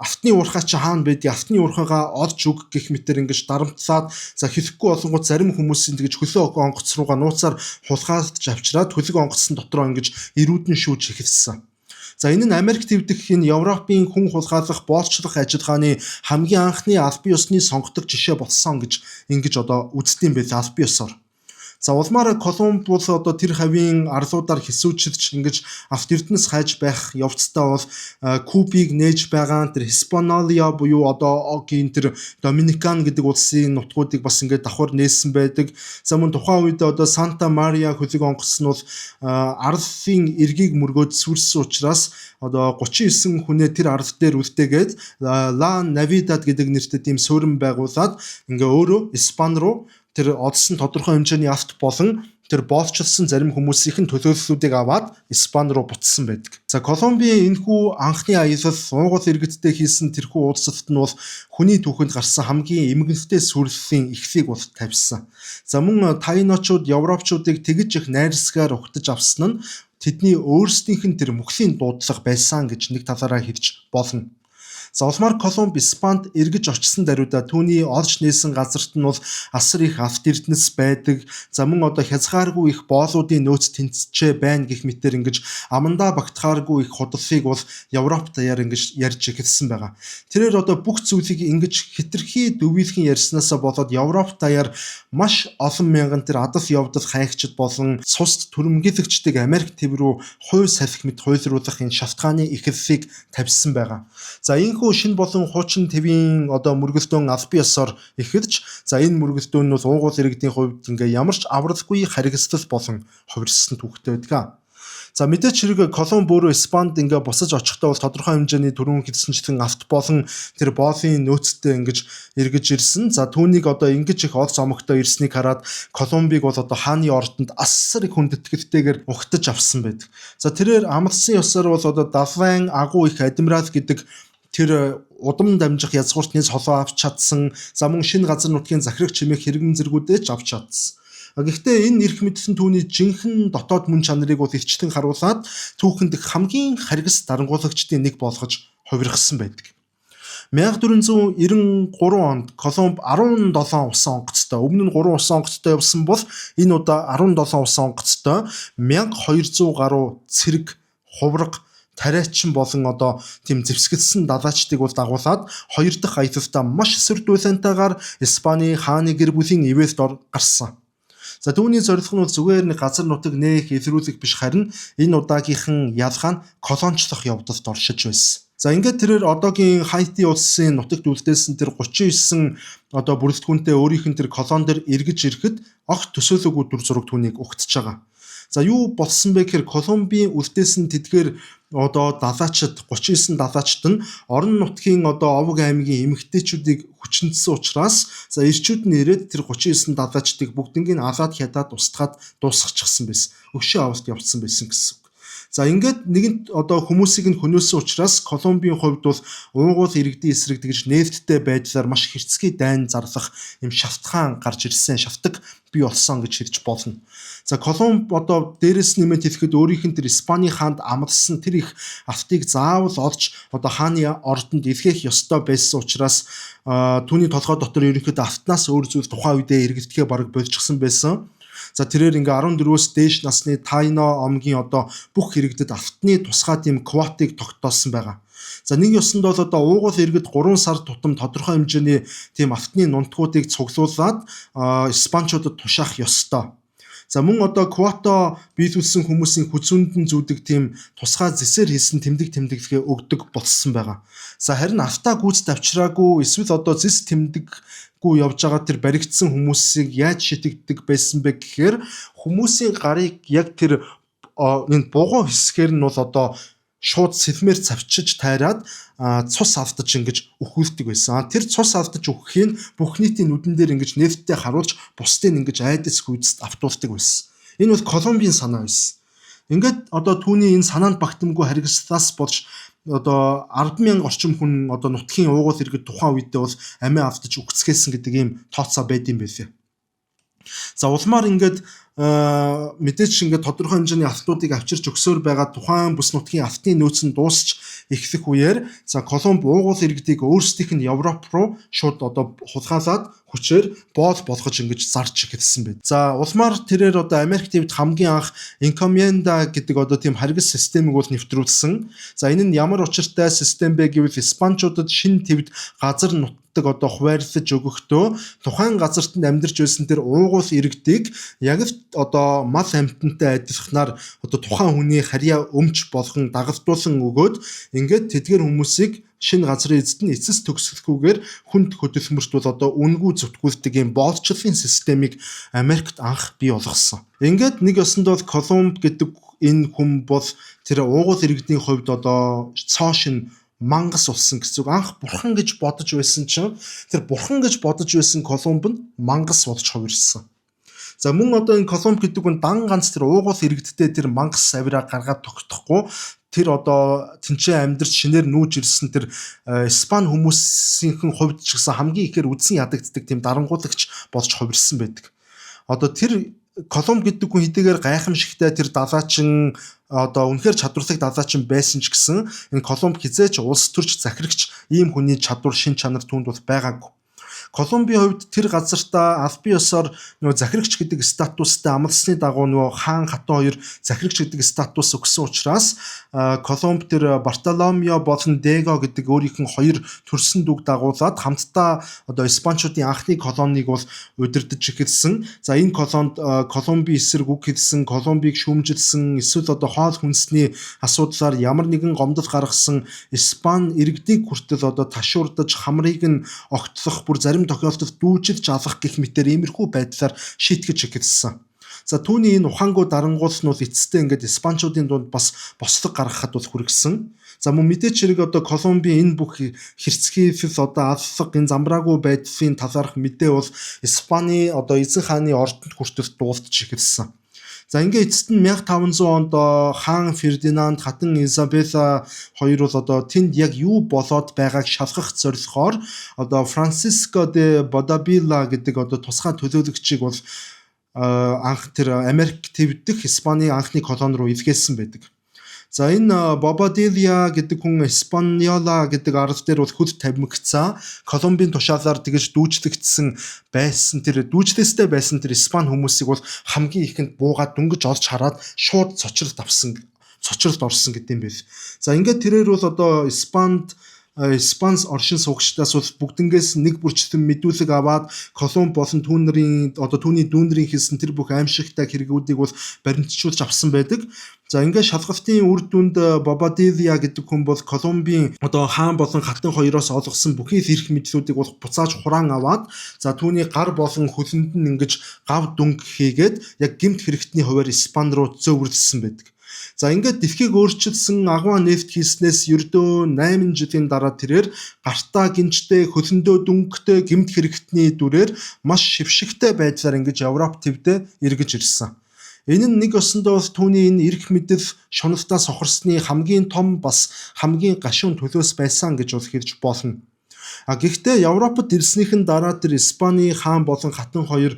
автны уурхай чи хаана байдгийг автны уурхайгаа олж өг гэх мэтэр ингэж дарамтлаад за хэлэхгүй болонгууд зарим хүмүүсийн тэгж хөлөө онгоц руугаа нууцаар хулгайлж авчираад хөлөг онгоцсон дотроо ингэж эрүүдэн шүүж эхэлсэн. За энэ нь Америк твдэх энэ Европын хүн хулгайлах боолчлох ажиллагааны хамгийн анхны албан ёсны сонгодог жишээ болсон гэж ингэж одоо үздэм байл албан ёсоор. За улмаар Колумб бол одоо тэр хавийн арлуудаар хэсүүчилж ингэж авт эрдэнэс хайж байх явцдаа бол Кубыг нээж байгаа тэр Hispaniola буюу одоо огийн тэр Доминикан гэдэг улсын нутгуудыг бас ингээд давхар нээсэн байдаг. За мөн тухайн үед одоо Санта Мария хөлөг онгоц нь бол арлын эргийг мөргөөд сүрсэн учраас одоо 39 хүнээ тэр арал дээр үлдээгээд Ла Навидад гэдэг нэртэй тийм суурин байгуулад ингээ өөрөө Испани руу тэр одсон тодорхой хэмжээний авт болон тэр боолчилсан зарим хүмүүсийн төлөөллүүдийг аваад Испани руу буцсан байдаг. За Колумбийн энэхүү анхны аялал уугуул иргэдтэй хийсэн тэрхүү уулзалт нь бол хүний түүхэнд гарсан хамгийн эмгэнэлтэй сүрлэлийн эхлэлийг бол тавьсан. За мөн Тайночууд Европчуудыг тэгж их найрсгаар угтаж авсан нь тэдний өөрсдийнх нь тэр мөхлийн дуудлага байсан гэж нэг талаараа хэлж болно. За улмаар Колумб Испанд эргэж очсон даруйда түүний олж нээсэн газарт нь бол асар их алт эрдэнэс байдаг. За мөн одоо хязгааргүй их боолуудын нөөц тэнцчээ байна гэх мэтээр ингэж амандаа багтахааргүй их худлыг бол Европ даяар ингэж ярьж эхэлсэн байгаа. Тэрээр одоо бүх зүйлийг ингэж хэтэрхий дөвийлхэн ярьснаасаа болоод Европ даяар маш олон мянган тэр адал явдал хайгчид болон цус түрэмгийлэгчдийг Америк төв рүү хууль салхи мэт хуйлруулах энэ шалтгааны эхлэлийг тавьсан байгаа. За энэ шинэ болон хуучин твийн одоо мөргөлдөөн албан ёсоор эхэлж за энэ мөргөлдөөн нь бол уугуул иргэдийн хувьд ингээ ямар ч авралгүй харгислал болон хувирсан түүхтэй байдаг. За мэдээч хэрэг Колумб өөрөө Испанд ингээ босож очихдоо бол тодорхой хэмжээний түрүүн хэлсэнчлэн авт болон тэр боолын нөөцтэй ингэж эргэж ирсэн. За түүнийг одоо ингэж их олз омогтой ирснийг хараад Колумбыг бол одоо хааны ордонд асар их хүндэтгэлтэйгээр угтаж авсан байдаг. За тэрээр амлсан ёсоор бол одоо Давайн агуу их адмирал гэдэг тэр удам дамжих язгууртнээс холоо авч чадсан. За мөн шинэ газар нутгийн захирах чимээх хэрэгэн зэргүүдээ ч авч чадсан. Гэхдээ энэ эрх мэдсэн түүний жинхэнэ дотоод мөн чанарыг бол илчлэн харуулад түүхэнд хамгийн харгас дарангуулагчдын нэг болгож хувиргасан байдаг. 1493 онд Колумб 17 усан онгоцтой, өмнө нь 3 усан онгоцтой явсан бол энэ удаа 17 усан онгоцтой 1200 гаруй цэрэг, хувраг, тариачин болон одоо тийм зэвсгэлсэн далайчдыг бол дагуулад хоёр дахь аялалдаа маш эсвэр дүүлэнтайгаар Испани хааны гэр бүлийн ивэлд гарсан. За түүний зорилго нь бол зүгээр нэг газар нутаг нээх, илрүүлэх биш харин энэ удаагийнхан ялгаа нь колончлох явдалд оршиж байсан. За ингээд тэрээр одоогийн Хайти улсын нутагт үлдээсэн тэр 39 одоо бүрэлдэхүүнтэй өөрийнх нь тэр колон дээр эргэж ирэхэд огт төсөөлөөгүй дүр зураг түүнийг угтж байгаа. За юу болсон бэ гэхээр Колумбийн үлдээс нь тэдгээр одоо далаачид 39 далаачид нь орон нутгийн одоо овог аймгийн эмэгтэйчүүдийг хүчнэдсэн учраас за ирчүүд нь ирээд тэр 39 далаачдыг бүгднийг алаад хядаад устгаад дуусгачихсан байсан. Өшөө авалт явуулсан байсан гэсэн үг. За ингээд нэгэнт одоо хүмүүсийг нь хөнөөсөн учраас Колумбийн хувьд бол уугуул иргэдийн эсрэг тэгж нээлттэй байдлаар маш хэрцгий дайн зарлах юм шавтгаан гарч ирсэн, шавтаг бий болсон гэж хэлж болно. За Колумб одоо дээрэс нэмээд хэлэхэд өөрийнх нь тэр Испани хаанд амласан тэр их автыг заавал олж одоо хааны ордонд илгээх ёстой байсан учраас түүний толгой дотор ерөнхийдөө автнаас өөр зүйл тухайн үедээ эргэлдэхээ бараг болчихсон байсан. За тэрээр ингээ 14-өөс дээш насны Тайно омгийн одоо бүх иргэдэд автны тусгай тийм квотыг тогтоосон байгаа. За нэг ёсонд бол одоо уугуул иргэд 3 сар тутам тодорхой хэмжээний тийм автны нунтгуудыг цуглуулад испанчуудад тушаах ёстой. За мөн одоо квота биелүүлсэн хүмүүсийн хүзүүндэн зүүдэг тийм тусгай зэсээр хийсэн тэмдэглэгээ өгдөг болсон байгаа. За харин автаа гүйцэд авчираагүй эсвэл одоо зэс тэмдэггүй явж байгаа тэр баригдсан хүмүүсийг яаж шитгэдэг байсан бэ гэхээр хүмүүсийн гарыг яг тэр энэ бугуун хэсгээр нь бол одоо шууд сэлмээр цавчиж тайраад цус автаж ингэж өхүүлдэг байсан. Тэр цус автаж өгөхийг бүх нийтийн нүдэн дээр ингэж нээлттэй харуулж бусдыг ингэж айдас гүйцэд автуулдаг байсан. Энэ бол Колумбийн санаа байсан. Ингээд одоо түүний энэ санаанд багтамгүй харгислаас болж одоо 10,000 орчим хүн одоо нутгийн уугуул иргэд тухайн үедээ бол амиа автаж үгцгээсэн гэдэг ийм тооцоо байд юм байлээ. За улмаар ингээд мэдээч ингээд тодорхой хэмжээний автуудыг авчирч өгсөөр байгаа тухайн бүс нутгийн автны нөөц нь дуусч эхлэх үеэр за Колумб уугуул иргэдийг өөрсдийнх нь Европ руу шууд одоо хулгайлаад хүчээр боол болгож ингэж зарж эхэлсэн байд. За улмаар тэрээр одоо Америк тивд хамгийн анх Encomienda гэдэг одоо тийм харгас системийг бол нэвтрүүлсэн. За энэ нь ямар учиртай систем бэ гэвэл испанчуудад шинэ тивд газар одоо хуваарлаж өгөхдөө тухайн газарт амьдарч байсан тэр уугуул иргэдийг яг л одоо мал амьтантай адилханаар одоо тухайн хүний харьяа өмч болгон дагалдуулан өгөөд ингээд тэдгээр хүмүүсийг шинэ газрын эзэд нь эцэс төгсгөхгүйгээр хүнд хөдөлмөрт бол одоо үнгүй зүтгүүлдэг юм боолчлын системийг Америкт анх бий болгосон. Ингээд нэг ёсонд бол Колумб гэдэг энэ хүн бол тэр уугуул иргэдийн хувьд одоо цоо шин мангас болсон гэсэн үг. Анх бурхан гэж бодож байсан чинь тэр бурхан гэж бодож байсан Колумб нь мангас болж хувирсан. За мөн одоо энэ Колумб гэдэг нь дан ганц тэр уугуул иргэдтэй тэр мангас авираа гаргаад тогтохгүй тэр одоо тэнцээ амьдарч шинээр нүүж ирсэн тэр Испани хүмүүсийн хувьд ч гэсэн хамгийн ихээр үдсэн ядагддаг тийм дарангуулагч болж хувирсан байдаг. Одоо тэр Колумб гэдэг хүн хэдийгээр гайхамшигтай тэр далаачин одоо үнэхээр чадвартай далаачин байсан ч гэсэн энэ Колумб хизээч улс төрч захирагч ийм хүний чадвар шин чанар түүнд бол байгаагүй. Колумбийн хувьд тэр газартаа албан ёсоор нөгөө захирагч гэдэг статустай амлсны дагуу нөгөө хаан хатан хоёр захирагч гэдэг статус өгсөн учраас Колумб тэр Бартоломео болон Дего гэдэг өөрийнх нь хоёр төрсөн дүг дагуулад хамтдаа одоо испанчуудын анхны колониг бол удирдах эхэлсэн. За энэ колонд Колумбийн эсрэг үг хэлсэн, Колумбийг шүүмжилсэн, эсвэл одоо хоол хүнсний асуудлаар ямар нэгэн гомдол гаргасан Испани иргэдийг хүртэл одоо ташуурдаж хамрыг нь огтлох бүр зарим тохиолдолд дүүжилж алах гэх мэтээр иймэрхүү байдлаар шийтгэж эхэлсэн. За түүний энэ ухаангүй дарангуул нь бол эцэстээ ингээд испанчуудын дунд бас бослог гаргахад бол хүргэсэн. За мөн мэдээч хэрэг одоо Колумбийн энэ бүх хэрцгийфэл одоо аллах энэ замбраагүй байдлын талаарх мэдээ бол Испани одоо эзэн хааны ордонд хүртэл дуулдж эхэлсэн. За ингээд эцэст нь 1500 онд хаан Фердинанд хатан Изабелла хоёр бол одоо тэнд яг юу болоод байгааг шалгах зорилгоор одоо Франсиско де Бодабилла гэдэг одоо тусгай төлөөлөгчийг бол анх тэр Америк твдэх Испани анхны колони руу илгээсэн байдаг. За энэ Бобадилья гэдэг хүн Испаньола гэдэг арал дээр бол хөд тамхицаа Колумбийн тушаалаар тэгж дүүжлэгдсэн байсан тэр дүүжлээстэй байсан тэр Испани хүмүүсийг бол хамгийн ихэнд буугаад дүнгиж олж хараад шууд цочролд орсон гэдэг юм байл. За ингээд тэрээр бол одоо Испанд Испани оршин суугчдаас бол бүгднгээс нэг бүрчлэн мэдүүлэг аваад Колумб болон түүний дүүнэрийн хийсэн тэр бүх аимшигтай хэрэгүүдийг бол баримтжуулж авсан байдаг. За ингээд шалгалтын үр дүнд Бобадилья гэдэг хүн бол Колумбийн хаан болон хатан хоёроос олгосон бүхий эрх мэдлүүдийг бол буцааж хураан аваад за түүний гар болон хөлөнд нь ингэж гав дүнг хийгээд яг гэмт хэрэгтний хуваар Испани руу зөөвөрлсөн байдаг. За ингээд дэлхийг өөрчилсөн агуу нефт хийснээс ердөө 8 жилийн дараа тэрээр гартаа гинжтэй хөлөндөө дүнгтэй гэмт хэрэгтний дүрээр маш шившигтэй байдлаар ингэж Европ төвдөө эргэж ирсэн. Энэ нь нэг өсөндөө түүний энэ эрх мэдэл шуналтаа сохорсны хамгийн том бас хамгийн гашуун төлөөс байсан гэж бол хэлж болно. Гэхдээ Европод ирснийхэн дараа тэр Испани хаан болон хатан хоёр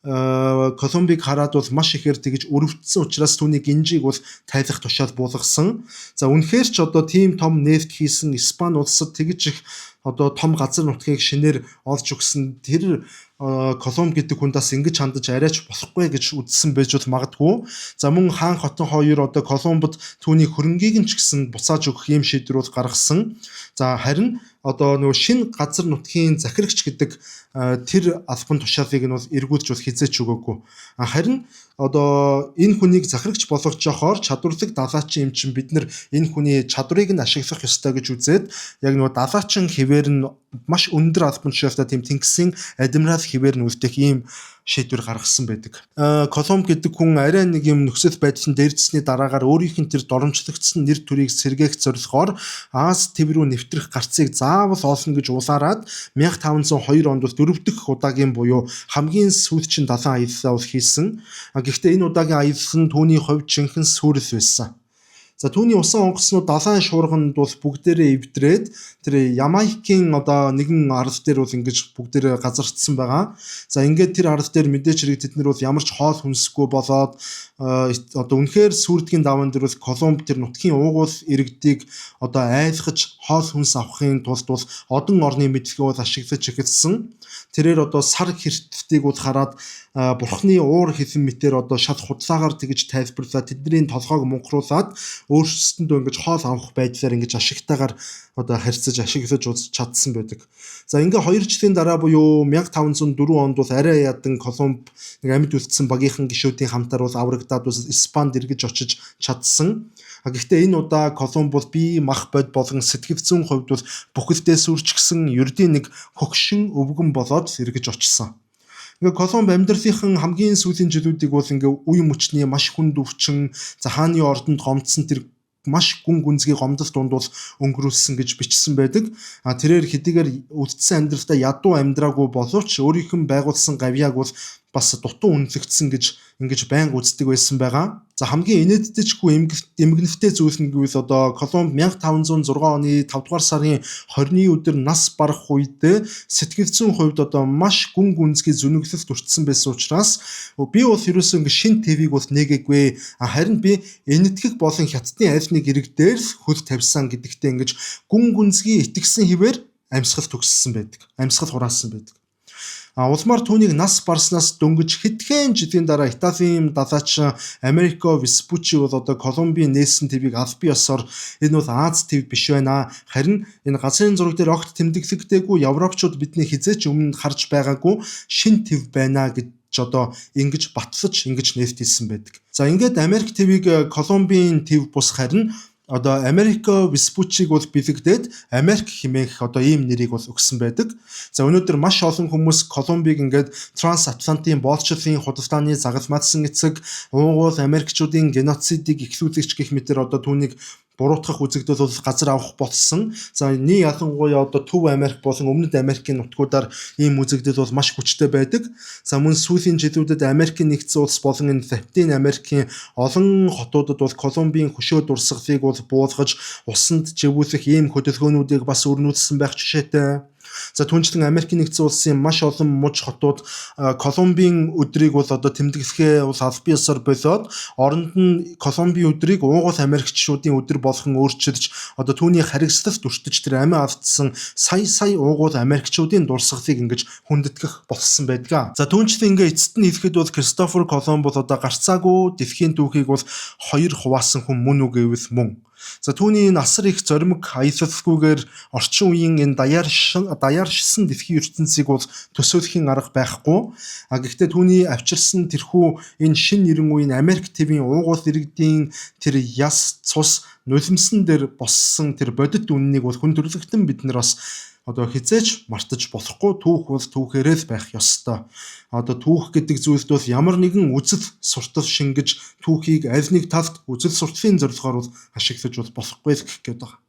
Колумбиг хараад бол маш ихээр тэгж өрөвдсөн учраас түүний гинжийг бол тайлах тушаал буулгасан. За үнэхээр ч тийм том нефт хийсэн Испани улсад тэгж их том газар нутгийг шинээр олж өгсөн тэр Колумб гэдэг хүндээс ингэж хандаж арайч болохгүй гэж үзсэн байж магадгүй. За мөн хаан хотон хоёр Колумбд түүний хөрөнгийг нь ч гэсэн буцааж өгөх юм шийдвэр гаргасан. За харин нөгөө шинэ газар нутгийн захирагч гэдэг тэр албан тушаалыг нь бол эргүүлж хизээч өгөөгүй. Харин энэ хүнийг захирагч болгожохоор чадварлаг далайчин юм чинь бид нар энэ хүний чадварыг нь ашиглах ёстой гэж үзээд яг нөгөө далайчин хэвээр нь маш өндөр албан тушаалтай тийм тэнгисийн адмирал хэвээр нь үлдэх ийм шийдвэр гаргасан байдаг. Колумб гэдэг хүн арай нэг юм нөхцөл байдлын дээрдсэний дараагаар өөрийнх нь тэр доромжлогдсон нэр төрийг сэргээх зорилгоор Аз төв рүү нэвтрэх гарцыг заавал олно гэж улаарад 1502 онд 4 дахь удаагийн буюу хамгийн сүүлчийн далайн аяллаа хийсэн. Гэхдээ энэ удаагийн аялал нь түүний хувьд жинхэнэ сүрэл байсан. За түүний усан онгоцнууд далайн шуурганд бол бүгдээрээ эвдрээд тэр Ямайкийн нэгэн арал дээр бол ингэж бүгдээрээ газардсан байгаа. За ингээд тэр арал дээр мэдээж хэрэг тэд нар бол ямар ч хоол хүнсгүй болоод үнэхээр сүрдгийн даван дээр бол Колумб тэр нутгийн уугуул иргэдийг айлгаж хоол хүнс авахын тулд бол одон орны мэдлэгээ бол ашиглаж эхэлсэн. Тэрээр сар хэртэлтийг бол хараад бурхны уур хэлэн мэтээр шал худлаагаар тэгж тайлбарлаад тэдний толгойг мунхруулад өөрсдөндөө ингэж хоол авах байдлаар ингэж ашигтайгаар харьцаж ашиглаж чадсан байдаг. За ингээ 2 жилийн дараа буюу 1504 онд бол арай ядан Колумб нэг амьд үлдсэн багийнхан гишүүдийн хамтаар бол аврагдаад Испанд эргэж очиж чадсан. Гэхдээ энэ удаа Колумб бол бие мах бод болон сэтгэл зүйн хувьд бол бүхэлдээ сүрчгсэн ердийн нэг хөгшин өвгөн болоод эргэж очсон. Ингээ Колумб амьдралынхан хамгийн сүүлийн жилүүдийг бол ингээ үе мөчний маш хүнд өвчин, хааны ордонд гомдсон тэр маш гүн гүнзгий гомдол дунд бол өнгөрүүлсэн гэж бичсэн байдаг. Тэрээр хэдийгээр үлдсэн амьдралдаа ядуу амьдраагүй боловч өөрийнх нь байгуулсан гавьяаг бол бас дутуу үнэлэгдсэн гэж ингэж байнга үздэг байсан байгаа. За хамгийн инээдтэйчгүй эмгэнэлтэй зүйл нь гэвэл Колумб 1506 оны 5 дугаар сарын 20-ны өдөр нас барах үедээ сэтгэл зүйн хувьд маш гүн гүнзгий зүнэглэлд өртсөн байсан учраас би бол ерөөсөө ингэ шин ТV-г бол нээгээгүй. Харин би энэтхэг болон хятадын аль нэг ирэг дээр хөл тавьсан гэдэгтээ ингэж гүн гүнзгий итгэсэн хэвээр амьсгал төгссөн байдаг. Амьсгал хураасан байдаг. Улмаар түүнийг нас барснаас дөнгөж хэдхэн жилийн дараа Италийн далайч Америко Веспуччи бол Колумбийн нээсэн твийг аль бие ёсоор энэ бол Аз төв биш байна. Харин энэ газрын зураг дээр огт тэмдэглэгдээгүй Европчууд бидний хизээч өмнө харж байгаагүй шин төв байна гэж ингэж батлаж ингэж нээлтэлсэн байдаг. За ингээд Америк твийг Колумбийн төв бус харин Америко Веспуччиг бол бэлэгдээд Америк хэмээх ийм нэрийг бол өгсөн байдаг. За өнөөдөр маш олон хүмүүс Колумбиг ингээд трансатлантын боолчлын худалдааны загалмайлсан эцэг, уугуул Америкчуудын геноцидыг эхлүүлэгч гэх мэтэр түүнийг буруутгах үзэгдэл бол газар авах болсон. За нэг ялангуяа Төв Америк болон Өмнөд Америкийн нутгуудаар ийм үзэгдэл бол маш хүчтэй байдаг. За мөн сүүлийн жилүүдэд Америкийн нэгдсэн улс болон энэ Латин Америкийн олон хотуудад бол Колумбийн хөшөө дурсгалыг бол буулгаж усанд живүүлэх ийм хөдөлгөөнүүдийг бас өрнүүлсэн байх жишээтэй. За түүнчлэн Америкийн нэгдсэн улсын маш олон муж хотууд Колумбийн өдрийг бол тэмдэглэхээ бол аль бие ёсоор болоод оронд нь Колумбийн өдрийг уугуул Америкчуудын өдөр болгон өөрчилж түүний харгислалт өртөж тэр амиа алдсан сая уугуул Америкчуудын дурсгалыг ингэж хүндэтгэх болсон байдаг. За түүнчлэн ингээ эцэст нь хэлэхэд бол Кристофер Колумб бол гарцаагүй дэлхийн түүхийг бол хоёр хуваасан хүн мөн үү гэвэл мөн. За түүний энэ асар их зоримог аялалгүйгээр орчин үеийн энэ даяаршсан дэлхийн ертөнцийг бол төсөөлөхийн арга байхгүй. Гэхдээ түүний авчирсан тэрхүү энэ шин нэрэн үеийн Америк ТV-ийн уугуул иргэдийн тэр яс цус нулимсан дээр боссон тэр бодит үннийг бол хүн төрлөختөн бид нар бас одоо хизээч мартаж болохгүй. Түүх бол түүхээрээ л байх ёстой. Одоо түүх гэдэг зүйлд бол ямар нэгэн үзэл суртал шингэж түүхийг аль нэг талд үзэл сурталын зорилгоор бол ашиглаж болохгүй л гэх гээд байна.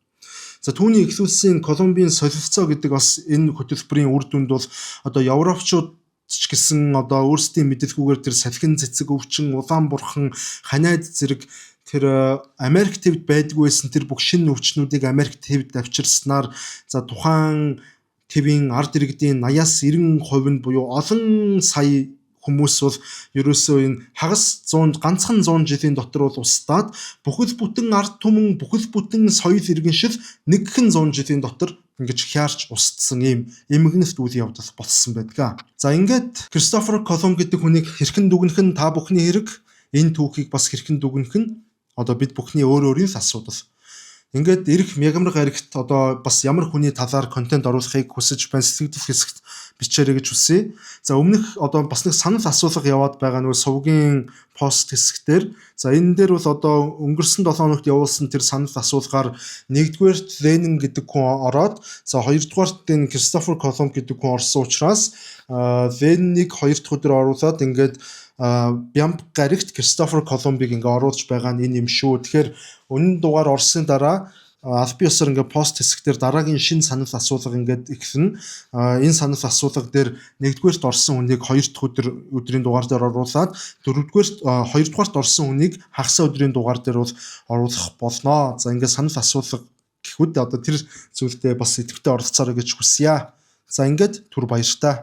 За түүний эхлүүлсэн Колумбийн солилцоо гэдэг бас энэ хөтөлбөрийн үр дүнд бол одоо европчууд ч гэсэн одоо өөрсдийн мэдээлгүйгээр тэр салхин цэцэг өвчин улаан бурхан ханиад зэрэг тэр Америк ТV-д байдгүй байсан тэр бүх шинэ өвчнүүдийг Америк ТV-д авчирснаар за тухайн ТV-ийн ард иргэдийн 80-аас 90% нь буюу олон сая хүмүүс бол ерөөсөө энэ хагас 100 ганцхан 100 жилийн дотор бол устдаад бүхэл бүтэн ард түмэн бүхэл бүтэн соёл иргэншил нэгхэн 100 жилийн дотор ингэж хяарч устсан ийм эмгэнэлт үйл явдал болсон байдаг. За ингээд Кристофер Колумб гэдэг хүнийг хэрхэн дүгнэх нь та бүхний хэрэг, энэ түүхийг бас хэрхэн дүгнэх нь одоо бид бүхний өөр өөрийн л асуудал. Ингээд эрх мягмар гарагт одоо бас ямар хүний талаар контент оруулахыг хүсэж байна сэтгэл хэсэгт бичээрэй гэж хүсье. За өмнөх одоо бас нэг санал асуулга яваад байгаа нэг сувгийн пост хэсэгтэр. За энэ дээр бол одоо өнгөрсөн 7 хоногт явуулсан тэр санал асуулгаар нэгдүгээрт Ленин гэдэг хүн ороод за хоёрдугаарт энэ Кристофер Колумб гэдэг хүн орсон учраас Лениныг хоёр дахь өдөр оруулаад ингээд Бямб гарагт Кристофер Колумбыг ингээ оруулж байгаа нь энэ юм шүү. Тэгэхээр өнөө дугаар орсны дараа аль биесээр ингээ пост хэсэгтэр дараагийн шинэ санал асуулга ингээд ихсэн. Энэ санал асуулга дээр нэгдүгээрт орсон хүнийг хоёр дахь өдрийн дугаар дээр оруулаад дөрөвдүгээрт хоёрдугаарт орсон хүнийг хагас өдрийн дугаар дээр бол оруулах болно. За ингээ санал асуулга гэхүүд одоо тэр зүйлдээ бас идэвхтэй оролцоорой гэж хүсье. За ингээд түр баяртай.